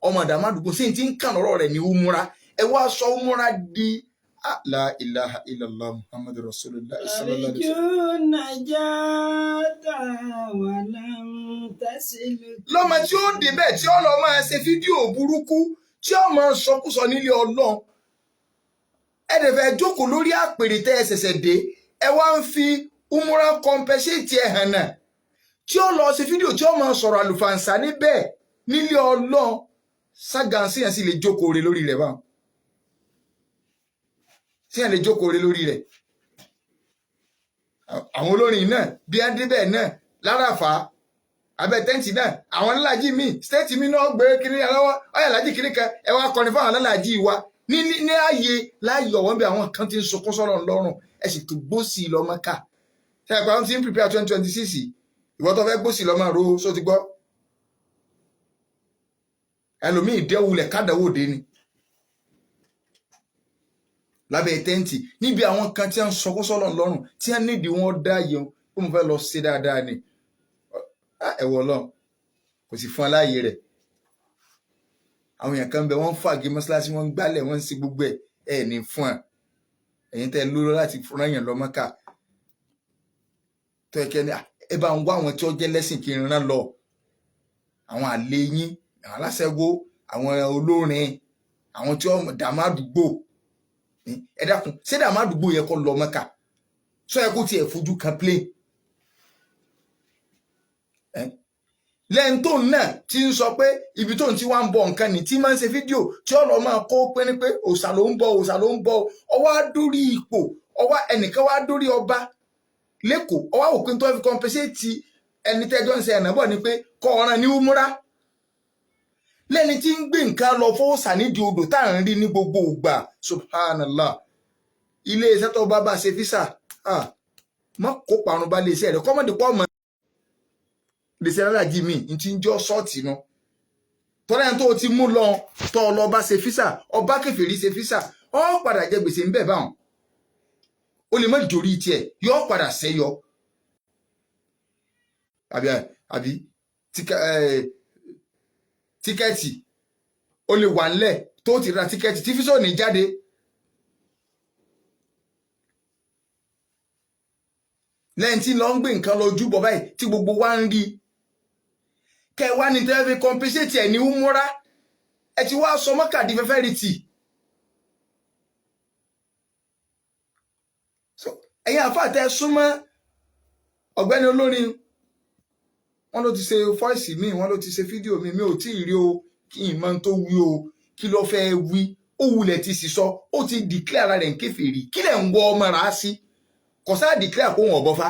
ọmọ Dàmádùgbò ṣé n ti ń kàn lọ́rọ̀ rẹ̀ ní umura ẹ wá sọ umura di la ilaha illallah muhammadu rasulullah sallallahu alaihi wasallam. lọ́mọ tí ó débẹ̀ tí ó lọ máa ṣe fídíò burúkú tí ó máa sọkúsọ nílé Ọlọ́run ẹ dẹ̀ fẹ́ jókòó lórí àpèrè tẹ́ ẹ ṣẹ̀ṣẹ̀ dé ẹ wá ń fi umura compensate ẹ hàn náà tí ó lọ sí fídíò tí ó máa sọ̀rọ̀ àlùfàǹsà níbẹ̀ nílé Ọlọ́run ságànsì yẹn sì lè jókòó re lórí rẹ̀ báwọn tí yẹn lè jókòó re lórí rẹ̀ àwọn olórin náà bí á débẹ̀ náà láràfà abẹ́ tẹ́ǹtì náà àwọn alálàájì míì stéètì mi náà gbé kiri lọ́wọ́ ọ̀yà aláàjì kiri kan ẹ wá kọrin fún àwọn alálàájì wa ní ààyè láàyè ọ̀wọ́n bí àwọn kan ti ń sunkún sọ́rọ̀ lọ́rùn ẹ sì tó gbósì lọ Mẹ́kà ṣe àpá wọn ti ń prepare 2026 ìwọ tó fẹ́ gbósì lọ máa ro só ti gbọ́ ẹlòmíì dẹ́wulẹ̀ kádàwó dé ni lábẹ́ tẹ́ǹtì níbi àwọn kan tí wọ́n ń sunkún sọ́rọ̀ lọ́rùn tí wọ́n nídìí wọn dá yẹn ó mú fẹ́ lọ ṣe dáadáa ni ẹ̀wọ̀ lọ kò sì fún aláàyè rẹ̀ àwọn èèyàn kan bẹ wọ́n ń fàgé mọ́ṣáláṣí wọ́n ń gbálẹ̀ wọ́n ń ṣe gbogbo ẹ̀ ní fún ẹ̀yin tẹ́ lóró láti fúnra yẹn lọ Mẹ́kà tó ẹ̀kẹ́ ni ẹ bá ń wá àwọn tí ó jẹ́ lẹ́sìn kí n rán lọ àwọn àlè yín àwọn aláṣẹ́gbó àwọn olórin àwọn tí ó Dàmádùgbò ẹ dákun ṣé Dàmádùgbò yẹ kó lọ Mẹ́kà sọ ẹ kó tiẹ̀ fojú kan plane lẹ́yìn tó náà ti ń sọ pé ibi tó ń ti wá ń bọ nǹkan ní tí máa ń ṣe fídíò tí ọ̀rọ̀ máa kó pé ní pé òòṣà ló ń bọ òòṣà ló ń bọ ọwọ́ á dórí ipò ọwọ́ ẹnìkan wá dórí ọba lẹ́kọ̀ọ́ ọwọ́ òpin tó fi compensate ẹni tẹ́jọ́ ń ṣe ẹ̀nà bọ̀ ni pé kọ́ ọ̀ràn ní umura lẹ́ni tí ń gbé nǹkan lọ fọ́ọ̀ṣà nídìí odò tá à ń rí ní gbogbo ìgbà subhanallah ilé iṣẹ́ tó bá ṣe físà mọ́ kó parun bá lé iṣẹ́ rẹ̀ kọ́mọ̀dé pọ̀ mọ́ lèsì aláàjì mi n ti ń jọ ṣọ́ọ̀tì nu tọ́lá yẹn tó ti mú lọ tọ́ ọ lọ bá ṣe físà ọba kèfèrí ṣe físà ọ padà jẹ gbèsè ń bẹ̀ báwọn o lè má dòrí tiẹ̀ yọ padà ṣẹyọ àbí tíkẹ́ẹ̀tì ó lè wà nílẹ̀ tó ti ra tíkẹ́ẹ̀tì tí físọ̀ ní jáde. lẹ́yìn tí lọ ń gbé nǹkan lọ ojúbọ báyìí tí gbogbo wa ń rí kẹ wá ní tẹ́lẹ̀ fi compensate ẹ̀ ní umura ẹ ti wá sọ mọ́kàdí fẹ́fẹ́ rí tì. ẹ̀yin àfáàtẹ́ súnmọ́ ọ̀gbẹ́ni olórin wọ́n ló ti ṣe fọ́ìsì mi wọ́n ló ti ṣe fídíò mi ò tí ì rí o kí n mọ tó wí o kí ló fẹ́ wí ó wulẹ̀ ti sì sọ ó ti declare ara rẹ̀ ń kèfèrí kí lẹ̀ ń wọ ọmọ rà á sí kò sáà declare kó wọn ọ̀bọ̀fá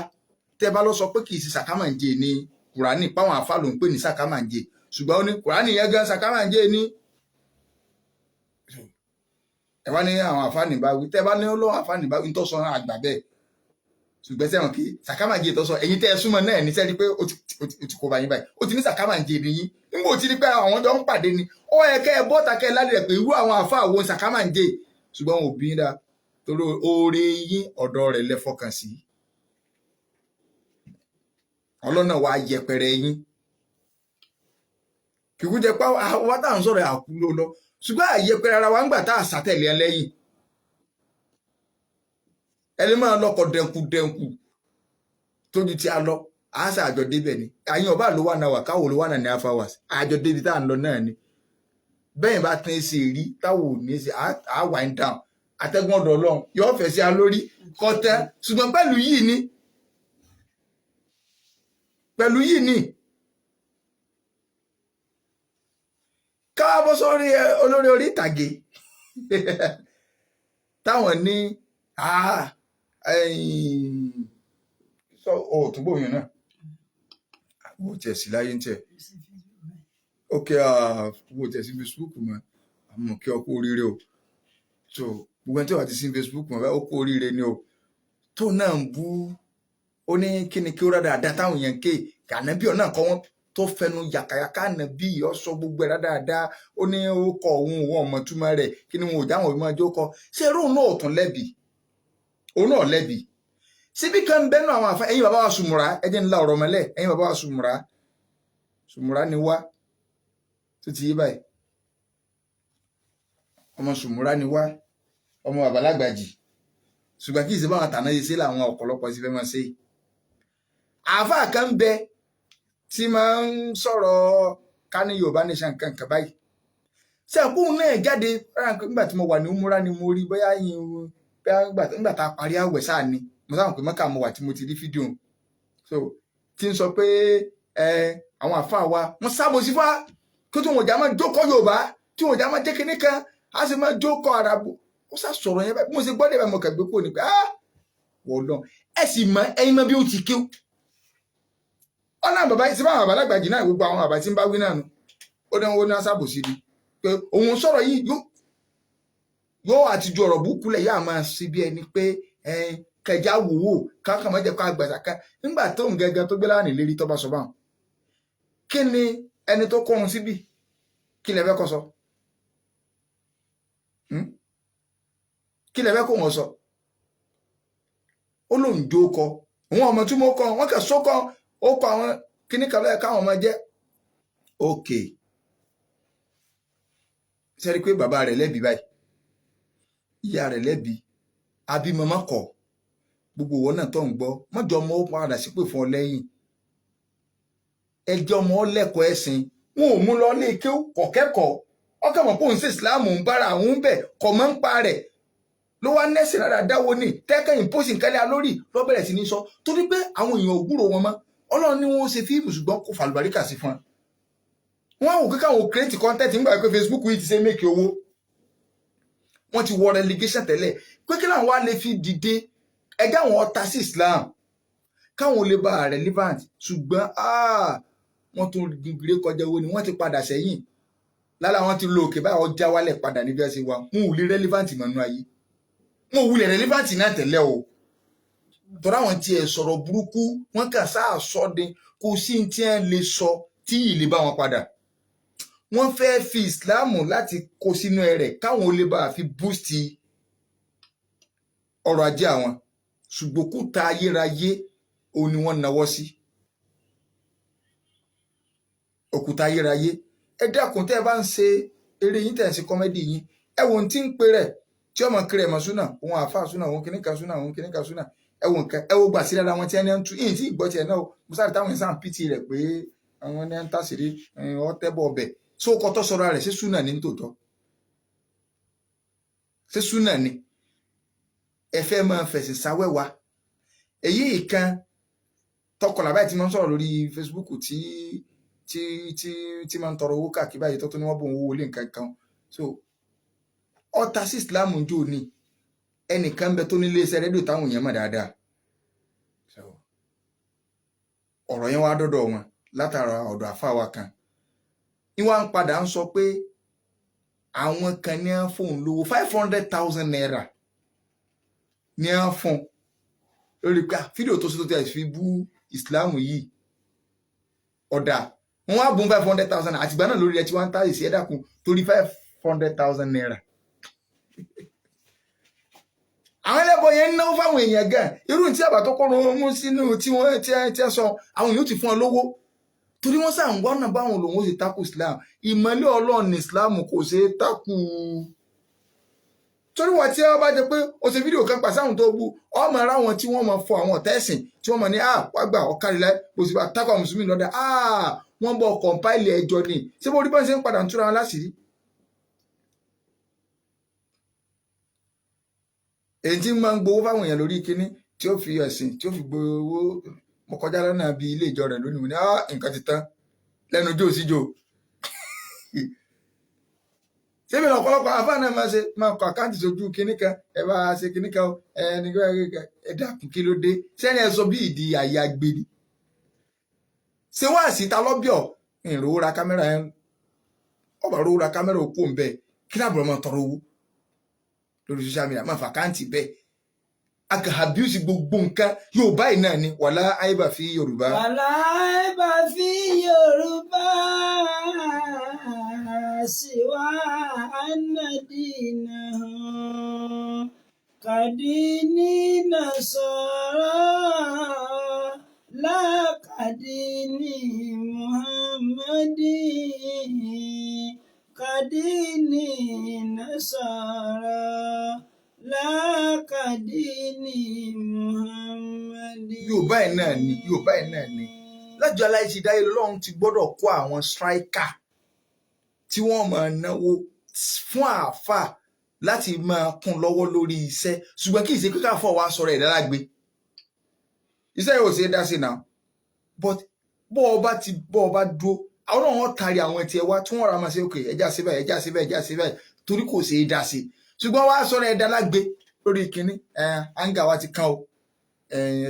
tẹ́ bá lọ sọ pé kì í ṣe sàkámàǹjẹ ní kùránì páwọn àfáà ló ń pè ní sàkámàǹjẹ ṣùgbọ́n ó ní kùránì yẹn gan sàkámàǹjẹ ní. ẹ wá ní àwọn àfáà nìbá wí tẹ́ bá ní ọlọ́wọ́ àfáà nìbá wí tó sọ àgbà bẹ́ẹ̀ ṣùgbọ́n sẹ́wọ̀n kí sàkámàǹjẹ tó sọ ẹ̀yin tẹ́ ẹ súnmọ́ náà ní sẹ́ni pé ó ti kó bá yín báyìí ó ti ní sàkámàǹjẹ nìyí nígbà ó ti ní pé àwọn jọ ń pàdé ni ó yẹ kẹ́ ẹ bọ́ta kẹ́ ẹ lálẹ́ rẹ̀ pé irú àwọn àfáà wo sàkámàǹjẹ ṣùgbọ́n wọn ò bí dá torí oore yín ọ̀dọ̀ rẹ̀ lẹ fọkàn sí ọlọ́nà wa yẹpẹrẹ yín kìkú jẹ pé àwọn táwọn sọ̀rọ̀ àkúlò lọ ṣùgbọ́n àyẹpẹrẹ ara wa ń gbà tá a sàtẹ̀lé ẹlẹ́yìn ẹni máa lọkọ̀ dẹ̀nkù tójú tí a lọ àásà àjọ débẹ̀ ni àyìn ọba ló wà náà wà káwò ló wà náà ní half hours àjọ débi tá à ń lọ náà ni bẹ́ẹ̀ bá tẹ́ ṣe rí táwò ní ṣe à wind down atẹ́gùn ọ̀dọ̀ ọlọ́run yóò fẹ́ sí a lórí kọ́tẹ́ ṣùgbọ́n pẹ̀lú yìí ni káwá bọ́ sórí olórí orí ìtàgé táwọn ní sọ òtúbò yẹn náà wo tẹ̀ sí láyé ń tẹ̀ ókè wo tẹ̀ sí Facebook mọ́ àmọ́ kí ọkọ̀ oríire o so gbogbo ẹni tí wàá ti sí Facebook mọ́ ó kó oríire ni o tó náà ń bú ó ní kíni kí ó rárá àdá táwọn èèyàn ké kànábíọ náà kọ́ wọ́n tó fẹnu yàkàyàkà nàbí ọsọ gbogbo ẹ dáadáa ó ní ó kọ òun ọmọ túmọ̀ rẹ̀ kí ni wọn ò jáwọn ìmọ̀ ọjọ́ kọ ṣé róun náà ò tún lẹ́bi òun náà lẹ́bi síbí kan bẹ́nu àwọn àfa ẹ̀yin bàbá wa sùmùrà ẹjẹ́ ńlá ọ̀rọ̀ mọ́lẹ̀ ẹ̀yin bàbá wa sùmùrà ni wá tó ti yé báyìí ọmọ sùmùrà ni wá ọmọ àbálágbàjì ṣùgbọ́n kì í ṣe báwọn àtàná yìí sí làwọn ọ̀pọ̀lọpọ̀ sí fẹ́ máa ṣe àfa kan bẹ tí máa ń sọ̀rọ̀ ká ní Yorùbá nation kankan báyìí ṣe àkóhùn náà jáde nígbà tí mo wà ní umura ni mo rí bóyá nígbà tá a parí àwẹ̀ sáà ni mo sáwọn pé mọ́kà mo wà tí mo ti rí fídíò so tí ń sọ pé àwọn àfáà wa wọ́n sábò sí fá kí tí wọn jà máa jókòó Yorùbá tí wọn jà máa jẹ́ kíní kan á sì máa jókòó Àràbù ó sá sọ̀rọ̀ yẹn báyìí bí mo ṣe gbọ́dọ̀ bá mo kàn gbé kúrò ní pé wọ́n lọ ẹ sì mọ ẹyin mọ bí ó ti kí ọ̀nà bàbá yìí sí báwọn àbálágbàjì náà gbogbo àwọn àbá tí ń bá wí náà nù ó dán owó náà sábò sí ni pé òun sọ̀rọ̀ yìí yóò àtijọ́ ọ̀rọ̀ búkú lẹ̀ yóò máa ṣe bí ẹni pé kẹjá wòwò káàkiri máa jẹ́ kó àgbàdà kan nígbà tó ń gẹ́gẹ́ tó gbé láàrin lérí tó bá sọ báwọn kí ni ẹni tó kọrun síbì kí lẹ fẹ́ kó sọ kí lẹ fẹ́ kó wọn sọ ó lóun jó kọ òun ọmọ tí mo kọ wọn kà sókọ ó kọ àwọn kíní kan lọ́yẹ̀ káwọn ọmọ jẹ́ òkè sẹ́rí pé bàbá rẹ̀ lẹ́bi báyìí ìyá rẹ̀ lẹ́bi abimọ́mọ́ kọ̀ gbogbo wọn náà tó ń gbọ́ mọ́jọ ọmọ ó padà sípè fún ọ lẹ́yìn ẹjọ́ ọmọ lẹ́kọ̀ọ́ ẹ̀sìn wọn ò mú lọ lé ike kọ̀kẹ́kọ̀ọ́ ọkọ̀ mọ̀ pé òun sí ìsìláàmù ń bára àwọn ń bẹ̀ kọ̀ mọ́ ń pa rẹ̀ ló wá nẹ́sìn rárá dáwọ́ ní tẹ́kẹ̀yìn pósì nkálẹ̀ alórí ló bẹ̀rẹ̀ sí ní sọ torí pé àwọn èèyàn ògbúrò wọn mọ́ Ọlọ́run ni wọ́n ṣe fíìmù ṣùgbọ́n kò fàlùbáríkà sí fún wọn á wò pé káwọn create content nígbà pé Facebook yìí ti ṣe make owó wọ́n ti wọ relegation tẹ́lẹ̀ pé kí làwọn wá lè fi dìde ẹgbẹ́ àwọn ọ̀tá sí Islam káwọn lè bá relevant ṣùgbọ́n wọ́n tún gbìgbìrì kọjá owó ni wọ́n ti padà sẹ́yìn lálẹ́ àwọn ti lo òkè báyìí ọjà wálẹ̀ padà níbi ẹ̀sìn wa wọn ò lè relevant mọ́nú ayé wọn ò wulẹ̀ relevant náà tẹ́lẹ̀ o tọ́ra àwọn tiẹ̀ sọ̀rọ̀ burúkú wọ́n kà sáà sọ́dẹ kò sí tí wọ́n lè sọ tí yìí lè bá wọn padà wọ́n fẹ́ fi Islam láti kó sínú ẹ̀rẹ̀ káwọn lè bá fi boost ọrọ̀ ajé àwọn ṣùgbọ́n kúta ayérayé òun ni wọ́n nawọ́ sí òkúta ayérayé ẹ dákun tẹ́ ẹ bá ń ṣe eré yín tẹ̀ sí kọ́mẹ́dì yín ẹ wo ohun tí ń pe rẹ̀ tí ọmọ kiri ẹ̀mọ́ súnà òun àáfàá súnà òun kìnnìkan súnà òun kìnnìkan súnà ẹ wo nǹkan ẹ wo gbà sí dáadáa wọn tí ẹni ń tú yìí tí ìgbọ́ tiẹ̀ náà mo sáré táwọn ìsàn pt rẹ̀ pé àwọn ẹni ń tàṣírí ọtẹ́bọ̀ ọbẹ̀ tó kọ́tọ́ sọ̀rọ̀ rẹ̀ sí súnà ní tòótọ́ sí súnà ni ẹ fẹ́ máa fẹ̀sìn sáwẹ́wà èyí ìkan tọkọlà báyìí tí wọ́n sọ̀rọ̀ lórí Facebook tí máa ń tọrọ owó káàkiri báyìí tó ní wọ́n bò ń wó lé nǹkan kan so ọta sí Islam ń jò ní ẹnìkan bẹ tó nílé iṣẹ́ rédíò táwọn èèyàn mọ̀ dáadáa ọ̀rọ̀ yẹn wá dọ́dọ̀ wọn látara ọ̀dọ̀ àfáwà kan ìwà ń padà ń sọ pé àwọn kan ní à ń fóun lówó 500,000 naira ní à ń fún lórí pé fídíò tó ṣètò tí a fi bú Islam yìí ọ̀dà wọn wá bùn 500,000 àtìgbà náà lórí ẹ tí wọ́n ń tàyè sí ẹ̀dàkùn torí 500,000 naira. Àwọn ẹlẹ́bọ yẹn ń náwó fáwọn èèyàn gan irú tí àbá tó kọ́rọ̀ mú sínú tí wọ́n ti sọ àwọn èèyàn ti fún ọ lówó torí wọ́n sàn wọ́n náà báwọn lòun ó sì takú Islam ìmọ̀lẹ́ Ọlọ́run ní Islam kò ṣe é takú torí wọ́n tí wọ́n bá jẹ pé o ṣe fídíò kan pàṣẹ àwọn tó bú ọmọ ara wọn tí wọ́n máa fọ àwọn ọ̀tá ẹ̀sìn tí wọ́n máa ní wá gbà ọ̀kárílẹ̀ bó sì bá takú àwọn mùsùlùmí lọ́dà wọ́n bọ̀ kọ̀ǹpáìlì ẹjọ́ ni ṣé bó rí bọ́n ṣe ń padà ń túra wọn láṣìírí. èyí tí máa ń gbowó fáwọn èèyàn lórí kínní tí ó fi ẹ̀sìn tí ó fi gbowó mo kọjá lọ́nà bíi ilé ìjọ rẹ̀ lónìí mo ní nǹkan ti tán lẹ́nu jó síjó síbi ọ̀pọ̀lọpọ̀ àfáà náà máa kọ àkáǹtì sójú kínní kan ẹ bá ṣe kínní kan ẹni ẹ dákun kí ló dé sẹ́ni ẹ sọ bí ìdí àyà gbèrè ṣé wá síta lọ́bíọ̀ ìrówó ra kámẹ́rà ẹ ọba rówó ra kámẹ́rà òkú òun bẹ́ẹ̀ kí láàbùrọ̀ máa tọrọ owó lórí social media máa fà káǹtì bẹ́ẹ̀ aka abuse gbogbo nǹkan Yorùbá yìí náà ni wàlá àìbà fi Yorùbá. wàlá àìbà fi Yorùbá siwa anadina kadini nasara la kadini Muhammadi kadini nasara lákàdínì Muhammadi. Yorùbá ẹ̀ náà ni lọ́jọ́ aláìsí dáyé lọ́run ti gbọ́dọ̀ kó àwọn striker tí wọ́n máa náwó fún àáfàá láti máa kún lọ́wọ́ lórí iṣẹ́ ṣùgbọ́n kì í ṣe kíkà fọ́ wa sọ̀rọ̀ ẹ̀dá lágbé iṣẹ́ yóò ṣe é dá sí náà but bọ́ ọba dúró àwọn náà wọ́n tari àwọn ẹtì ẹwà tí wọ́n ra máa ṣe òkè ẹja síbẹ̀ torí kò ṣe é dá sí ṣùgbọ́n wá sọ̀rọ̀ ẹ̀dá lágbé lórí kínní áńgà wa ti kán o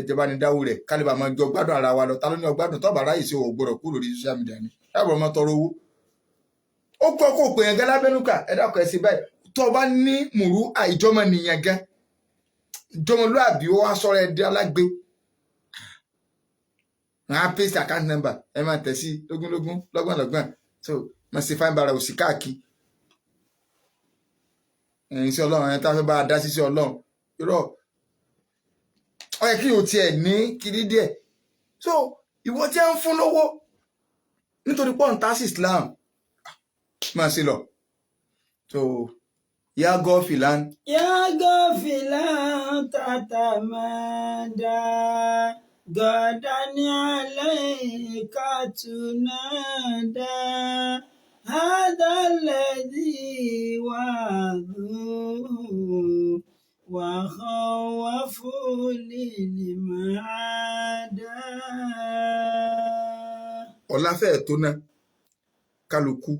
ìjọba ní dáwó rẹ̀ kálíbà máa jọ gbádùn ara wa lọ ta ló ní ọgbádùn tọ́ba ráyè sí ògbọ́dọ̀ kú lórí social media ni láàbọ̀ máa tọrọ owó ó kọ́ kó pè yẹn gan lábẹ́núkà ẹ̀dá ọkọ̀ ẹ̀sìn báyìí tó o bá ní mùrú àìjọmọ nìyẹn gan ìjọmọlúàbí ó wá sọ̀rọ̀ ẹ̀dá lágbé máa paste account number ẹ máa tẹ̀ sí lógúnlógún lọ́gbọ̀nlọ́gbọ̀n so máa ṣe fáin bara òsì káàkiri sí Ọlọ́run ẹni tá a fẹ́ bá a dá sí Ọlọ́run irọ́ ọ yẹ kí o tiẹ̀ ní kiri díẹ̀ so ìwọ tí ẹ ń fún lówó nítorí pọ́ǹtà sí Islam máa ṣe lọ so yàgò filan tata máa dá gọ́dá ní alẹ́ ìkàtúnádá. هذا الذي وعظوه وخوفوا للمعاد. ọ̀làfẹ́ tó ná kálukú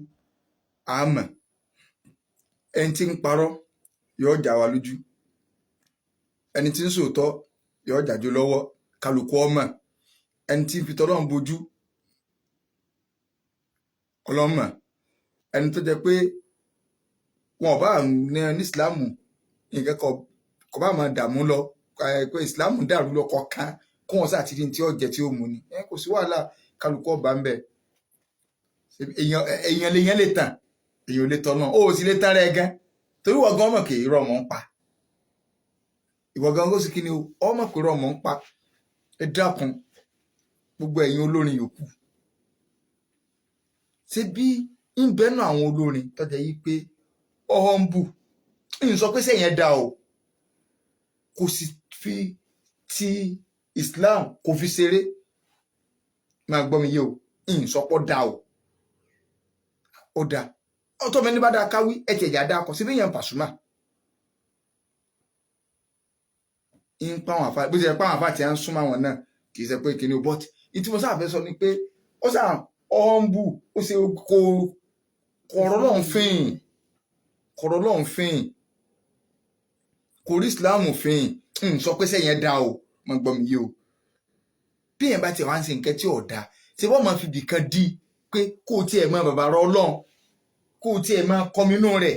àmọ́ ẹni tí ń parọ́ yóò já wa lójú ẹni tí ń sòótọ́ yóò jájó lọ́wọ́ kálukú ọmọ ẹni tí ń fi tọ́lọ́run bojú ọlọ́mọ ẹni tó jẹ pé wọn ò bá ní ìsìláàmù nǹkan kò bá máa dààmú lọ pé ìsìláàmù dàrú lọ kọ̀ọ̀kan kó wọn sàtìrí tí ó jẹ tí ó mú ni kò sí wàhálà kálukú ọba ń bẹ èèyàn lèèyàn lè tàn èèyàn ò lè tọ́ náà ó sì lè tán rẹ gan torí ìwọ gan ọmọ kì í rọ ọmọ ń pa ìwọ gan ó sì kí ni ọmọ kì í rọ ọmọ ń pa ẹ dákun gbogbo ẹ̀yin olórin yòókù ṣé bí ń bẹ́nu àwọn olórin tó jẹ́ yí pé ọ̀húnbù ń sọ pé sẹ́yìn dá o kò sì fi ti Islam kò fi ṣeré máa gbọ́ mi yé o ń sọ pé dá o ó dá ọtọ́ mi ní bá dáa káwí ẹ̀tì ẹ̀já dáa kọ sí bí yẹn Pasuma ń pa àwọn àfa bó ti yẹ pa àwọn àfa tí a ń súnmọ́ àwọn náà kì í ṣe pé kìíní o but ìtí mo sáà fẹ́ sọ ni pé ó sà ọ̀húnbù ó ṣe kọ̀ọ̀rọ̀ lọ́hùn fín kò rí Islam fín ń sọ pé sẹ́yìn dá o máa gbọ́ mi yé o bí yẹn bá tiẹ̀ wá ń ṣe nǹkan tí ò dáa ṣe wọ́n máa fi bìkan di pé kó o tiẹ̀ máa bàbá rọ Ọlọ́run kó o tiẹ̀ máa kọminú rẹ̀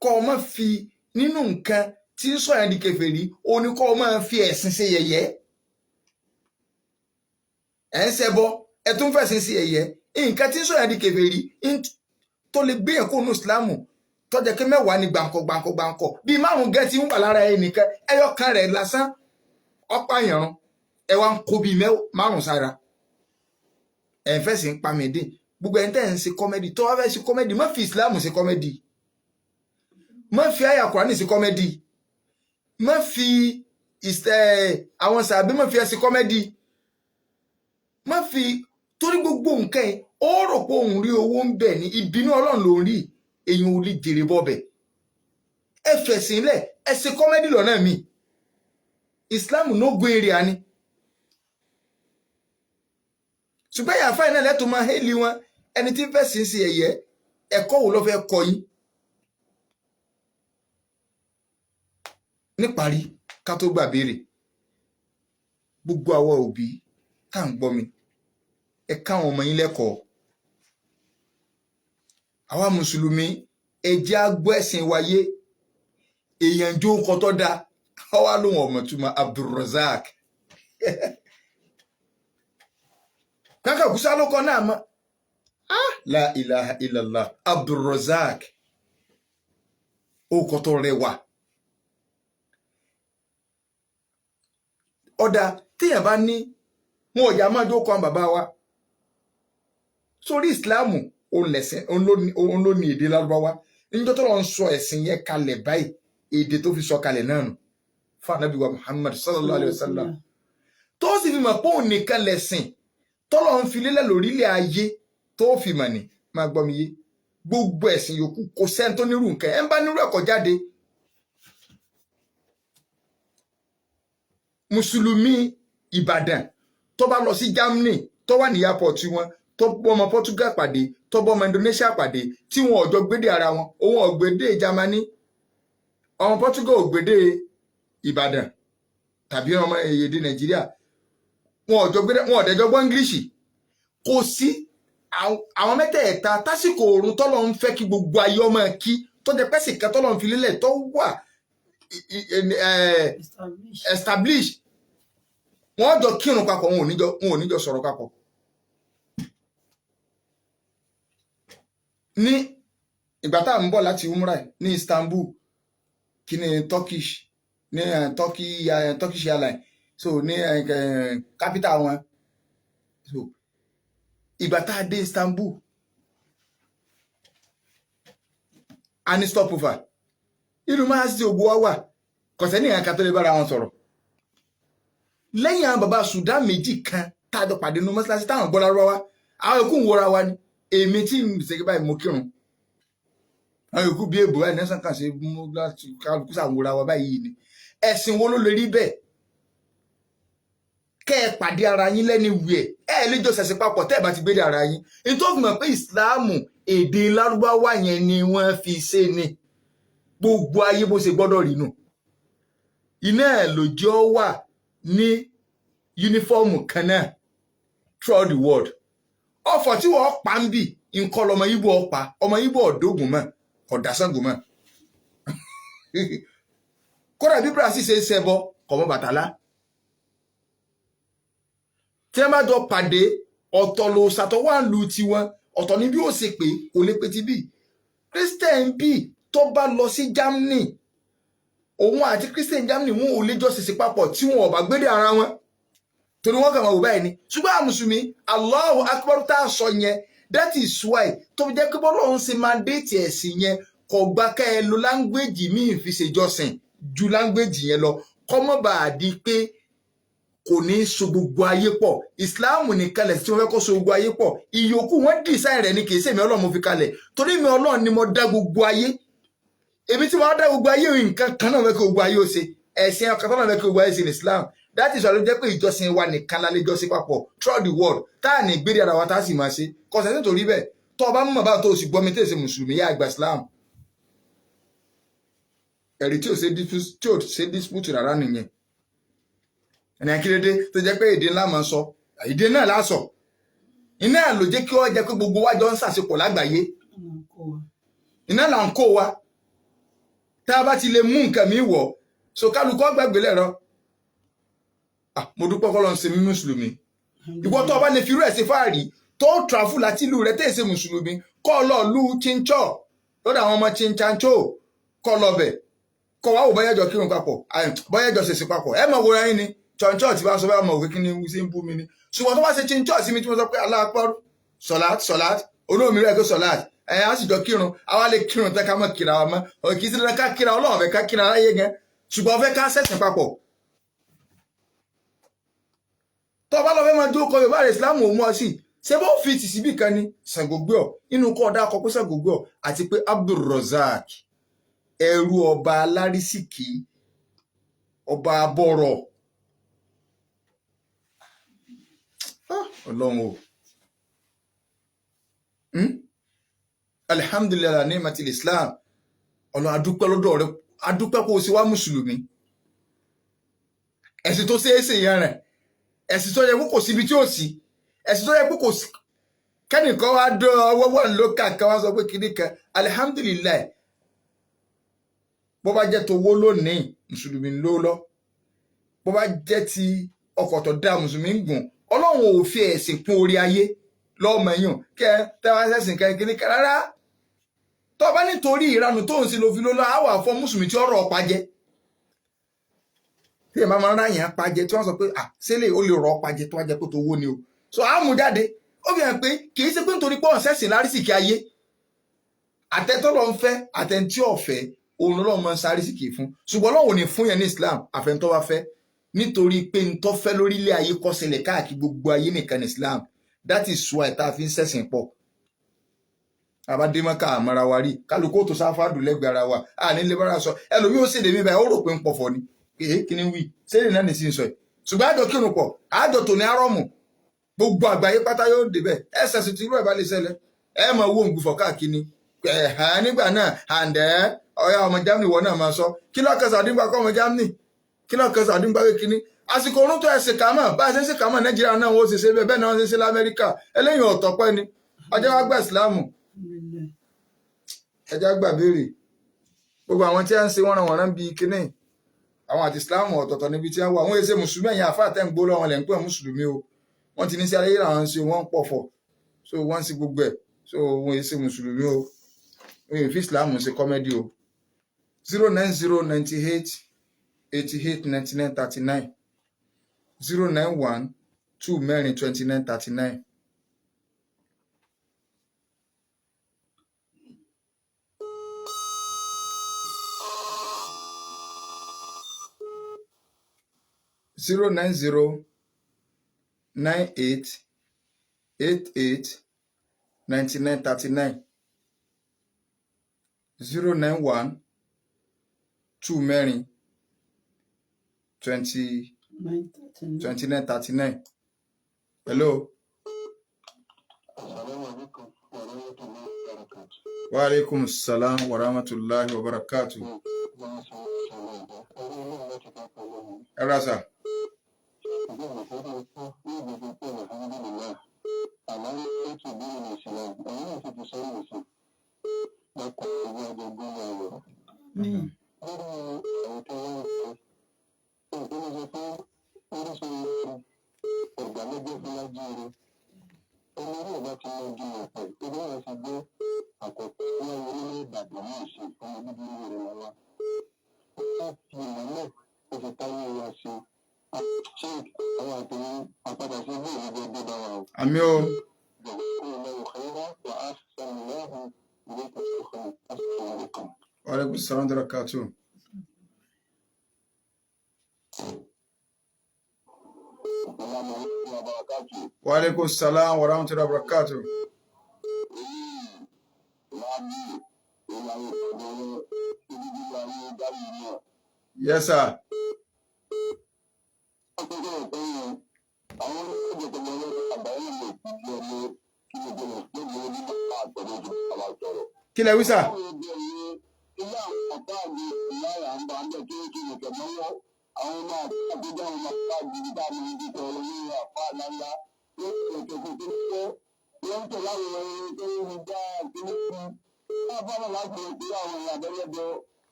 kó o máa fi nínú nǹkan tí ń sọ̀yàn di kèfèrí o ní kó o máa fi ẹ̀sìn ṣe yẹ̀yẹ́ ẹ̀ ń ṣẹbọ ẹ̀ tún fẹ̀sìn ṣe yẹ̀yẹ́ nǹkan tí ń sọ̀yàn di kèfèrí tó lè gbé yẹn kó nu Ìsìlámù tọ́jà kí mẹ́wàá ní gbàǹkọ̀ bíi márùn gẹ́ tí ń wà lára ẹnìkan ẹyọ kan rẹ̀ lásán ọ̀pá ìyàrún ẹ wá ń kó bíi márùn sára ẹ̀ ń fẹ̀sìn ń pa mí dín gbogbo ẹ̀ ń tẹ̀ ń ṣe kọ́mẹ́dì tó wá fẹ́ ṣe kọ́mẹ́dì má fi Ìsìlámù ṣe kọ́mẹ́dì má fi àyà Kùránì ṣe kọ́mẹ́dì má fi àwọn sàbí má fi ẹ ṣe kọ́mẹ́dì má fi torí gbogbo nǹkan ẹ̀ ó rò pé òun rí owó ń bẹ̀ ní ìbínú Ọlọ́run ló ń rí èyàn ò lè jèrè bọ́bẹ̀ ẹ fẹ̀sìn lẹ̀ ẹ ṣe kọ́mẹ́dì lọ́nà mi Islam ló gbé eré ani ṣùgbọ́n ìyá fáìnà lẹ́tọ̀ọ́ máa hélì wọn ẹni tí ń fẹ̀sìn sí ẹ̀yẹ ẹ̀kọ́ wo ló fẹ́ kọ́ yín níparí ká tó gbà béèrè gbogbo àwọn òbí tá à ń gbọ́ mi ẹ káwọn ọmọ yín lẹ́kọ̀ọ́ àwa mùsùlùmí ẹ jẹ́ á gbọ́ ẹ̀sìn wáyé èèyàn jó nǹkan tó dáa àwa lóhùn ọmọ túmọ̀ Abdulrazak kankan kùsà ló kọ náà mọ́ la ilaha illallah Abdulrazak ó kọ́ tó rẹwà ọ̀dà tíyàn bá ní wọn ò yá máa jó kan bàbá wa sórí Ìsìláàmù òun ló ní èdè Lárúbáwá níjọ́ tó lọ ń sọ ẹ̀sìn yẹn kalẹ̀ báyìí èdè tó fi sọ kalẹ̀ náà nù fún Ànábì wa Muhammad sallallahu alayhi wa sallam tó sì fi mọ̀ pé òun nìkan lẹ̀sìn tọ́lọ̀ ń fi lélẹ̀ lórílẹ̀ ayé tó fi mọ̀ ní máa gbọ́ mi yé gbogbo ẹ̀sìn yòókù kò sẹ́ni tó nírú nǹkan ẹ̀ ń bá nírú ẹ̀kọ́ jáde mùsùlùmí Ìbàdàn tó bá lọ sí Germany tó wà ní airport wọn tó bọ́ ọmọ Portugal pàdé tó bọ́ ọmọ Indonesia pàdé tí wọn ò jọ gbédè ara wọn òun ò gbédè Germany ọmọ Portugal ò gbédè Ìbàdàn tàbí ọmọ èdè Nàìjíríà wọn ò jọ gbédè wọn ò dẹjọ gbọ́ English kò sí àwọn mẹ́tẹ̀ẹ̀ta tásìkò oorun tọ́lọ̀ ń fẹ́ kí gbogbo ayé ọmọ kí tó jẹ pẹ́sì kan tọ́lọ̀ ń fi lélẹ̀ tó wà establish wọ́n jọ kírun papọ̀ wọn ò níjọ sọ̀rọ̀ papọ̀ ní ìgbà tá à ń bọ̀ láti umrah ní Istanbul kí ni Turkish ní Turkish airline so ní capital wọn so ìgbà tá a dé Istanbul a ní stopover ìlú máa ṣe ògbó wá wà kọ̀sẹ́ ní ìrìnkà tó lè bára wọn sọ̀rọ̀ lẹ́yìn àwọn bàbá Sudan méjì kan tá a jọ pàdé nínú mọ́ṣáláṣí táwọn gbọ́ lárúbáwá wa àwọn yòókù ń wọra wa ni èmi tí ń ṣe báyìí mo kírun àwọn yòókù bí èbò báyìí nẹ́sàn kan ṣe mú láti kálukú sàwòrán wa báyìí ni ẹ̀sìn wo ló lè rí bẹ́ẹ̀ kẹ́ ẹ pàdé ara yín lẹ́ni wíẹ̀ ẹ lè jọ ṣẹ̀ṣẹ̀ papọ̀ tẹ́ ẹ bá ti gbé ara yín nítorí mọ̀ pé ìsìláàmù èdè lárúbáwá yẹn ni wọ́n fi ṣe ni gbogbo ayé bó ṣe gbọ́dọ̀ rí nù iná ẹ̀ lòjọ́ wà ní yúnífọ́ọ̀mù kan náà throughout the world ọ̀fọ̀ tí wọ́n pa ń bì nǹkan lọmọ Ìgbò ọ̀pá ọmọ Ìgbò ọ̀dógùn mọ́ ọ̀dásángun mọ́ kódà bí Brazil ṣe ń ṣẹbọ kọ̀mọ́ Bàtálá tí wọ́n bá jọ pàdé ọ̀tọ̀ ló ṣàtọ̀ wà lù tiwọn ọ̀tọ̀ ní bí ó ṣe pé kò lè pe ti bí Christian bí tó bá lọ sí Germany òun àti Christian Germany wọn ò lè jọ ṣèṣe papọ̀ tí wọn ò bá gbédè ara wọn torí wọn kàn máa wò báyìí ni ṣùgbọ́n àwọn mùsùlùmí Allahu Akbar tá a sọ yẹn that is why tó fi jẹ́ pé bọ́lọ́run ṣe mandate ẹ̀sìn yẹn kò gbà ká ẹ lo láńgbèjì míì fi ṣèjọsìn ju láńgbèjì yẹn lọ kó má bàa di pé kò ní so gbogbo ayé pọ̀. Islam nìkan lẹ̀ tí wọ́n fẹ́ kó so gbogbo ayé pọ̀, ìyókù wọ́n design rẹ̀ ni kì í ṣe èmi Ọlọ́run mo fi kalẹ̀, torí mi Ọlọ́run ni mo dá gbogbo ayé, èmi tí mo dá gbogbo ayé nǹkan kan náà fẹ́ kí gbogbo ayé ó ṣe, ẹ̀sìn ọ̀kan tó náà fẹ́ kí gbogbo ayé ṣe ní Islam. That is why ló jẹ́ pé ìjọsìn wa nìkan la lè jọ́sìn papọ̀ throughout the world tá à ní gbére ara wa tá a sì máa ṣe kọsẹ̀ nítorí bẹ́ẹ̀ tó o bá mọ̀ bá tó o sì gbọ́ mi tí èsè mùsùlùmí yá àgbà Islam. Ẹ̀rí tí ò ṣe dispute rárá nìyẹn. Ẹni akíndéédé tó jẹ́ pé èdè ńlá máa ń sọ èdè náà lásọ̀ iná ló jẹ́ kí ó jẹ́ pé gbogbo wa jọ ń ṣàṣepọ̀ lágbàáyé, iná là ń kó wa tá a bá ti lè mú nǹkan mi wọ̀ so kálukọ́ gbàgbé lẹ́rọ. Mo dúpẹ́ kọ́ ló ń ṣe mí mùsùlùmí. Ìwọ tó bá lè fi irú ẹ̀ ṣe fáàrí tó travel láti ìlú rẹ̀ tẹ̀ ṣe mùsùlùmí kọ́ lọ lu chincho lọ́dọ̀ àwọn ọmọ chinchancho kọ́ lọ bẹ̀ kọ́ wá wò bọ́yẹ́jọ kírun papọ̀ bọ́yẹ́jọ ṣèṣe papọ̀ ẹ mọ̀ wòra yín ni choncho ti bá sọ bá mọ̀ òkè kí ni ṣe ń bú mi ni. Ṣùgbọ́n tó bá ṣe chincho sí mi tí mo sọ pé Allahu Akbar sọ̀láàt olóòmí rẹ̀ kó sọ̀láàt ẹ̀yà á sì jọ kírun àwa lè kírun tẹ́ ká mọ̀ kíra wa mọ́ òkè sí ká kíra Ọlọ́run fẹ́ ká kíra aráyé gan ṣùgbọ́n fẹ́ ká ṣẹ̀sìn papọ̀. Tó bá lọ fẹ́ máa jókòó Yorùbá rẹ̀ Islam ò mú ọ sí ṣé bó fi tì síbì kan ni Ṣàngógbé ọ inú kọ́ ọ̀dà akọ pé Ṣàngógbé ọ àti pé Abdulrozak ẹrú ọba alárísìkí ọba abọ́rọ̀ Ọlọ́run o alhamdulilayi ní matil Islam Ọlọ́run adúpẹ́ lọ́dọ̀ rẹ adúpẹ́ kó o sì wá mùsùlùmí ẹ̀sìn tó ṣeé ṣe yẹn rẹ̀ ẹ̀sìn tó yẹ kó kò síbi tí ó sí ẹ̀sìn tó yẹ kó kò sí kẹ́nìkan wá dán ọwọ́ wọ̀ lókà kan wá sọ pé kìíní kan alihamdulilayi bó bá jẹ́ tó wó lónìí mùsùlùmí ló lọ bó bá jẹ́ ti ọkọ̀ tó dá mùsùlùmí ń gùn Ọlọ́run ò fi ẹ̀sìn kún orí ayé lọ́mọ èèyàn kẹ́ tẹ́wá sẹ́sìn kan kìíní kan rárá tó bá nítorí ìranù tó ń sin ló fi ló lọ àwọn àfọ mùsùlùmí tí ọ̀rọ̀ ọ̀pá jẹ́ tí ẹ máa ń ráyàn apájẹ tí wọ́n sọ pé sílẹ̀ ó lè rọ ọpájẹ tó wá jẹ́ pé tó wó ni o so àmú jáde ó fi hàn pé kì í ṣe pé nítorí pé ọ̀sẹ̀sìn lárísìkí ayé àtẹ̀tọ́ lọ ń fẹ́ àtẹ̀ntí ọ̀fẹ́ òun lọ́wọ́ máa ń sárísìkí fún ṣùgbọ́n Ọlọ́run ò ní fún yẹn ní Islam àfẹ́ntọ́ wá fẹ́ nítorí pé ntọ́ fẹ́ lórílẹ̀ ayé kó ṣẹlẹ̀ káàkiri gbogbo ayé nìkan ní Islam that is why tá a fi ń ṣẹ̀sìn pọ̀ àbádémọ́ká àmọ́ra wa rí kálukú tó sáfàdù lẹ́gbẹ̀ẹ́ ara wa àní lè bára sọ ẹlòmíì ó ṣèdè mi báyìí ó rò pé ń pọ̀fọ̀ ni kí ni wí sẹ́yìn náà nìsín sọ ẹ̀ ṣùgbọ́n àjọ kírun pọ̀ àjọ tò ní arọ́mù gbogbo àgbáyé pátá yóò débẹ̀ ẹsẹ̀ sì ti irú ẹ̀ bá lè ṣẹlẹ̀ ẹ máa wó òǹgbùfọ̀ káàkiri ẹ̀hán nígbà náà àǹdẹ́ ọ̀yà ọmọ Germany wọ̀ náà máa sọ kí lọ́kàn sàdíngbà kọ́ ọmọ Germany kí lọ́kàn sàdíngbà wé kíní àsìkò orun tó ẹsẹ̀ kàmọ́ bá a ṣe ń ṣe kàmọ́ Nàìjíríà náà wọ́n ṣe ṣe bẹ́ẹ̀ náà wọ́n ṣe ṣe l'Amẹ́ríkà eléyìí ọ̀tọ̀ pẹ́ ni ọjọ́ wa gbà ìsìláàmù ẹjá gbà béèrè gbogbo àwọn tí a ń ṣe wọ́nranwọ̀nran bíi kíní àwọn àti Islam ọ̀tọ̀ọ̀tọ̀ níbi tí wọ́n wà wọ́n èsè mùsùlùmí ẹ̀yìn àfáà tẹ́ ń gbó lọ́wọ́ lẹ́ ń pè mùsùlùmí o wọ́n ti ní sí ayé làwọn ń ṣe wọ́n ń pọ̀fọ̀ so wọ́n ń ṣe gbogbo ẹ̀ so wọ́n èsè mùsùlùmí o wọ́n èfi Islam ṣe kọ́mẹ́dì o 09098889939 091 2 mẹ́rin 2939. Zero 99 091 2 mẹ́rin 2939. Hello. Wa alaikum salam wa rahmatullahi wa barakatuh. Erasa. Àmín o. جزاكم الله خيرا وأحسن الله إليكم شكرا. السلام عليكم. وعليكم السلام ورحمة الله وبركاته. السلام عليكم وبركاته. وعليكم السلام ورحمة الله وبركاته. Yes, sir. Kí lẹ wí sà?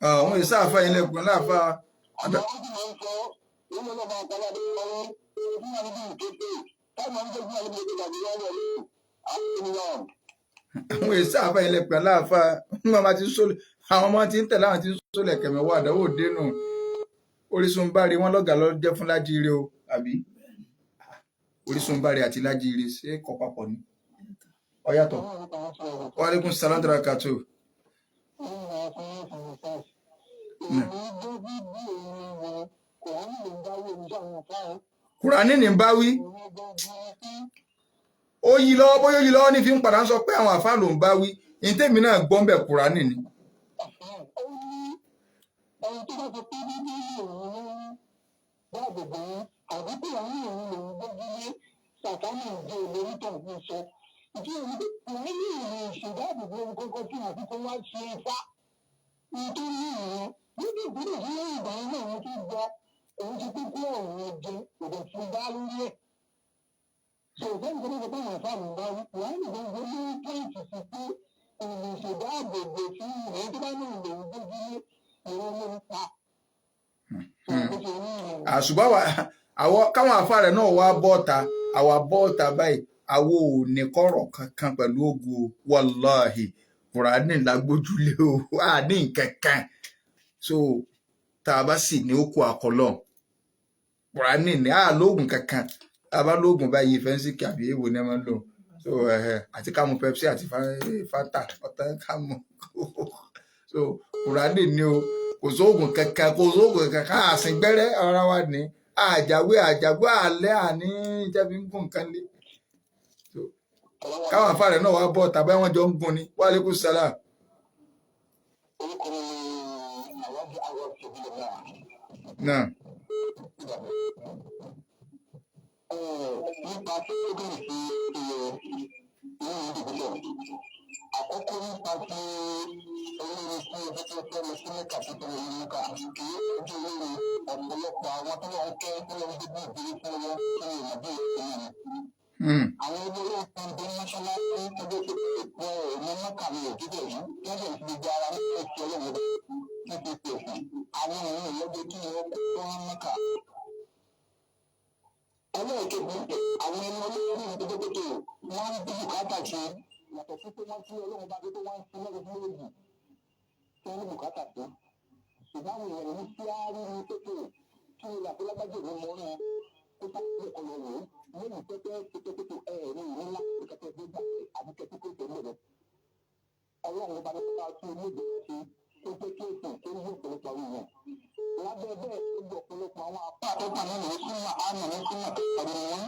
Àwọn èsà àfa yín lẹ́kùn láàfa. Àwọn èsà àfa yín lẹ́kùn láàfa. Àwọn ọmọ tí ń tẹ̀lé àwọn tí ń sólẹ̀ kẹ̀mẹ́wàá àdánwò dénú. Orísun báre wọn lọ́gàá lọ jẹ́ fún Lájíire o, àbí? Orísun báre àti Lájíire ṣé kọ́ papọ̀ ni? Ó yàtọ̀. Wa alaikum salam wa barakatuh. Kùránì ní bá wí. Ó yí lọ́wọ́ bóyá ó yí lọ́wọ́ ní fi ń padà ń sọ pé àwọn àfáà ló ń bá wí. Ìtẹ́mi náà gbọ́n bẹ̀ Kùránì ni. Àṣùgbọ́n àwọn káwọn àfáà rẹ̀ náà wá bọ́ọ̀ta àwa bọ́ọ̀ta báyìí àwo ò ní kọ́rọ̀ kankan pẹ̀lú ògo wàláhì Kùránì lágbójúlé o ní nǹkankan so tá a bá sì ní òkú àkọlọ Kùránì ní lóògùn kankan tá a bá lóògùn báyìí fẹ́ǹsìkì àbí èèwọ̀ ni ẹ máa ń lò so àti ká mu Pepsi àti Fanta ọ̀tá ká mu so Kùránì ní o kò sóògùn kankan ká àsìngbẹ́rẹ́ ara wa ní àjàgbé àlẹ́ àní ìjẹ́bi ń gùn nǹkan lé káwọn afárẹ̀ náà wá bọ́ tàbí wọ́n jọ ń gùn ni wa alaikum salam. Náà. Nípa tí ó bẹ̀rẹ̀ sí àkọ́kọ́ nípa tí olórí sí ẹgbẹ́ tó fẹ́ lọ sí mẹ́kà tó tẹ̀lé ní mẹ́kà kì í ojú olórí ọ̀pọ̀lọpọ̀ àwọn tó wọ́n kẹ́ tó lọ sí bí ìdílé fún wọn kí ni ìmọ̀bí ìsinmi. Àwọn olórí kan bí mọ́ṣáláṣí ẹgbẹ́ tó pọ̀ ní mẹ́kà ní òjúbọ̀ yìí wọ́n bẹ̀rẹ̀ sí gbogbo ara ní ẹ̀sìn ọlọ́run tó ti pèsè àwọn èèyàn ìlọ́gbẹ́ kí wọ́n tó ní mẹ́kà. Ẹlẹ́ẹ̀kejì àwọn ẹni olórí ìdókòtò wọ́n ń bí bùkátà ṣe yàtọ̀ sí pé wọ́n sí ọlọ́run bá dé tó wọ́n ń sí lọ́dún méjì tí wọ́n ní bùkátà sí. Ṣùgbọ́n àwọn èèyàn ní sí àárí ní pépè kí ni àti lágbájọ ní mọ́ náà kó tá sí ọ̀nà rẹ̀ lónìí pẹ́pẹ́ pépépépé ní ìlú ńlá kẹ̀kẹ́ tó gbà àbí kẹ̀kẹ́ tó tó lọ́dọ̀. Ọlọ́run bá dé tó bá tún ilé ìgbà ṣe tó pé kí èsì tó ní ọ̀pọ̀lọpọ̀ àwọn èèyàn. Lábẹ́ bẹ́ẹ̀ ó gbọ́ ọ̀pọ̀lọpọ̀ àwọn apá àtọ́gbà nínú súnmọ́ àmọ̀ ní súnmọ́ ọ̀dọ̀ wọn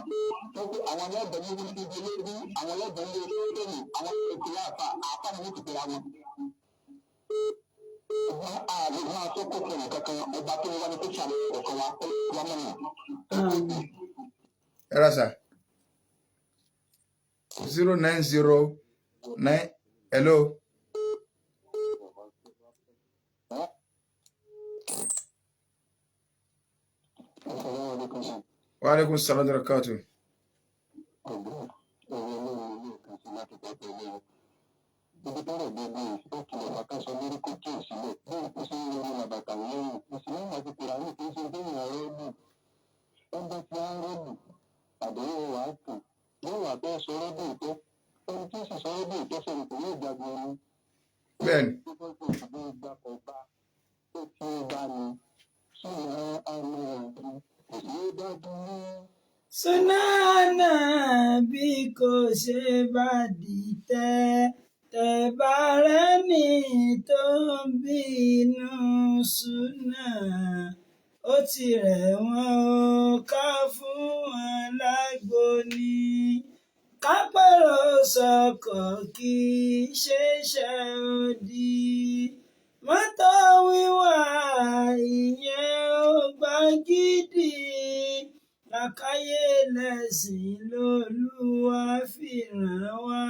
tó pé àwọn ẹlẹ́gbẹ̀ẹ́ ní ibi ibi lórí àwọn ẹlẹ́gbẹ̀ẹ́ ní orí lónìí àwọn ìpìlẹ̀ àpá ní òkè pẹ̀lú àwọn. Ṣùgbọ́n ààrẹ máa tó kókò nìkankan ọba tó wá ní tó ṣàlẹ̀ ọ̀kan wa ó wá mọ̀nà. Ẹ rà sà 090 hello. Wa alaikum salam wa barakatuh. Ibi tọ́rọ̀ gbogbo ìfọ́kì ọ̀bà ká sọ lórí kó kí ìsílẹ̀ bẹ́ẹ̀ kó sí ní ọmọ bàtà lẹ́yìn ìsìlẹ̀ àti Kùránì kí n ṣe bẹ́ẹ̀ yàn rẹ́bù ẹgbẹ́ tí a ń rẹ́bù àdéhùn wà á kàn yóò wà bẹ́ẹ̀ sọ rẹ́bù ìtọ́ ẹni tí ó sì sọ rẹ́bù ìtọ́ sọ̀rọ̀ kò ní ìgbàgbọ́ ẹni. Bẹ́ẹ̀ni. Tó bá tó ìdúgbò ìgbàkọ̀ bá tó tí ó bá ní ṣùgbọ́n àmọ́ ẹ̀dùn kò sí ó dájú ní. Sunana bí kò ṣe bá dìtẹ̀ tẹ́ bá rẹ́ni tó ń bínú súnà ó ti rẹ̀ wọ́n ó ká fún wọn lágbo ni kápẹ́rọ sọkọ̀ kì í ṣeéṣẹ́ òdì mọ́tò wíwà ìyẹn ò gbà gidi làkàyè lẹ́sìn lolúwa fi ràn wá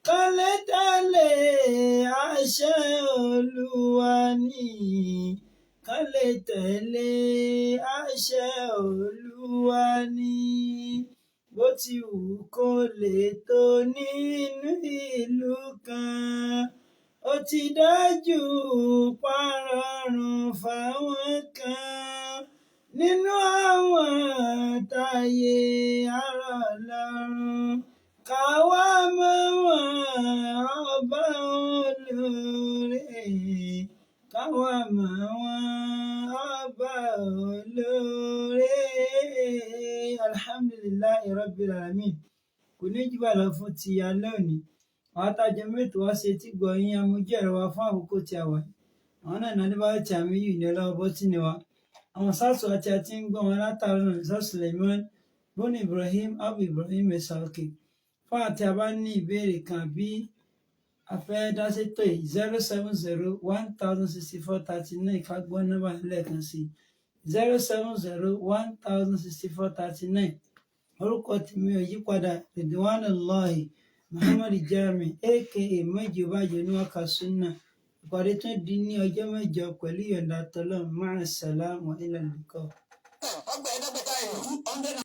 kọ́lé tẹ̀lé àṣẹ olúwa ní kọ́lé tẹ̀lé àṣẹ olúwa ní bó ti wù kó lè tó nínú ìlú kan ó ti dájú párọ̀rùn fáwọn kan nínú àwọn táyé àrọ̀ lọ́rùn káwá mọ̀ wọ́n ọba olóore káwá mọ̀ wọ́n ọba olóore alhamdulillahi rabbil alamin kò ní jù bá lọ fún ti alẹ́ òní àwọn tájọ mẹ́tò wá ṣe tí gbọ́ yín amójẹ́rọ wa fún àkókò tí a wà àwọn náà náà níbàá tí àmì yìí ní ọlọ́wọ́ bọ́ tí ni wa àwọn sáàsù àti àti ń gbọ́ wọn látàrí náà sá Suleiman bọ́nì Ibrahim Abu Ibrahim Ẹ̀sàókè fún àti a bá ní ìbéèrè kan bí afẹ́dásẹ́tò 070-1064-39 kágbọ́n nọ́mbà lẹ́ẹ̀kan sí 070-1064-39 orúkọ tèmi ò yípadà Ridwanullahi Muhammad Jami aka méjì bájọ ní wákà súnà ìpàdé tún di ní ọjọ́ mẹ́jọ pẹ̀lú ìyọ̀ǹda tọ́lọ́ máa sàlámù ilal liqa. ọgbà ẹ̀ẹ́dẹ́gbẹ̀ta èèyàn 200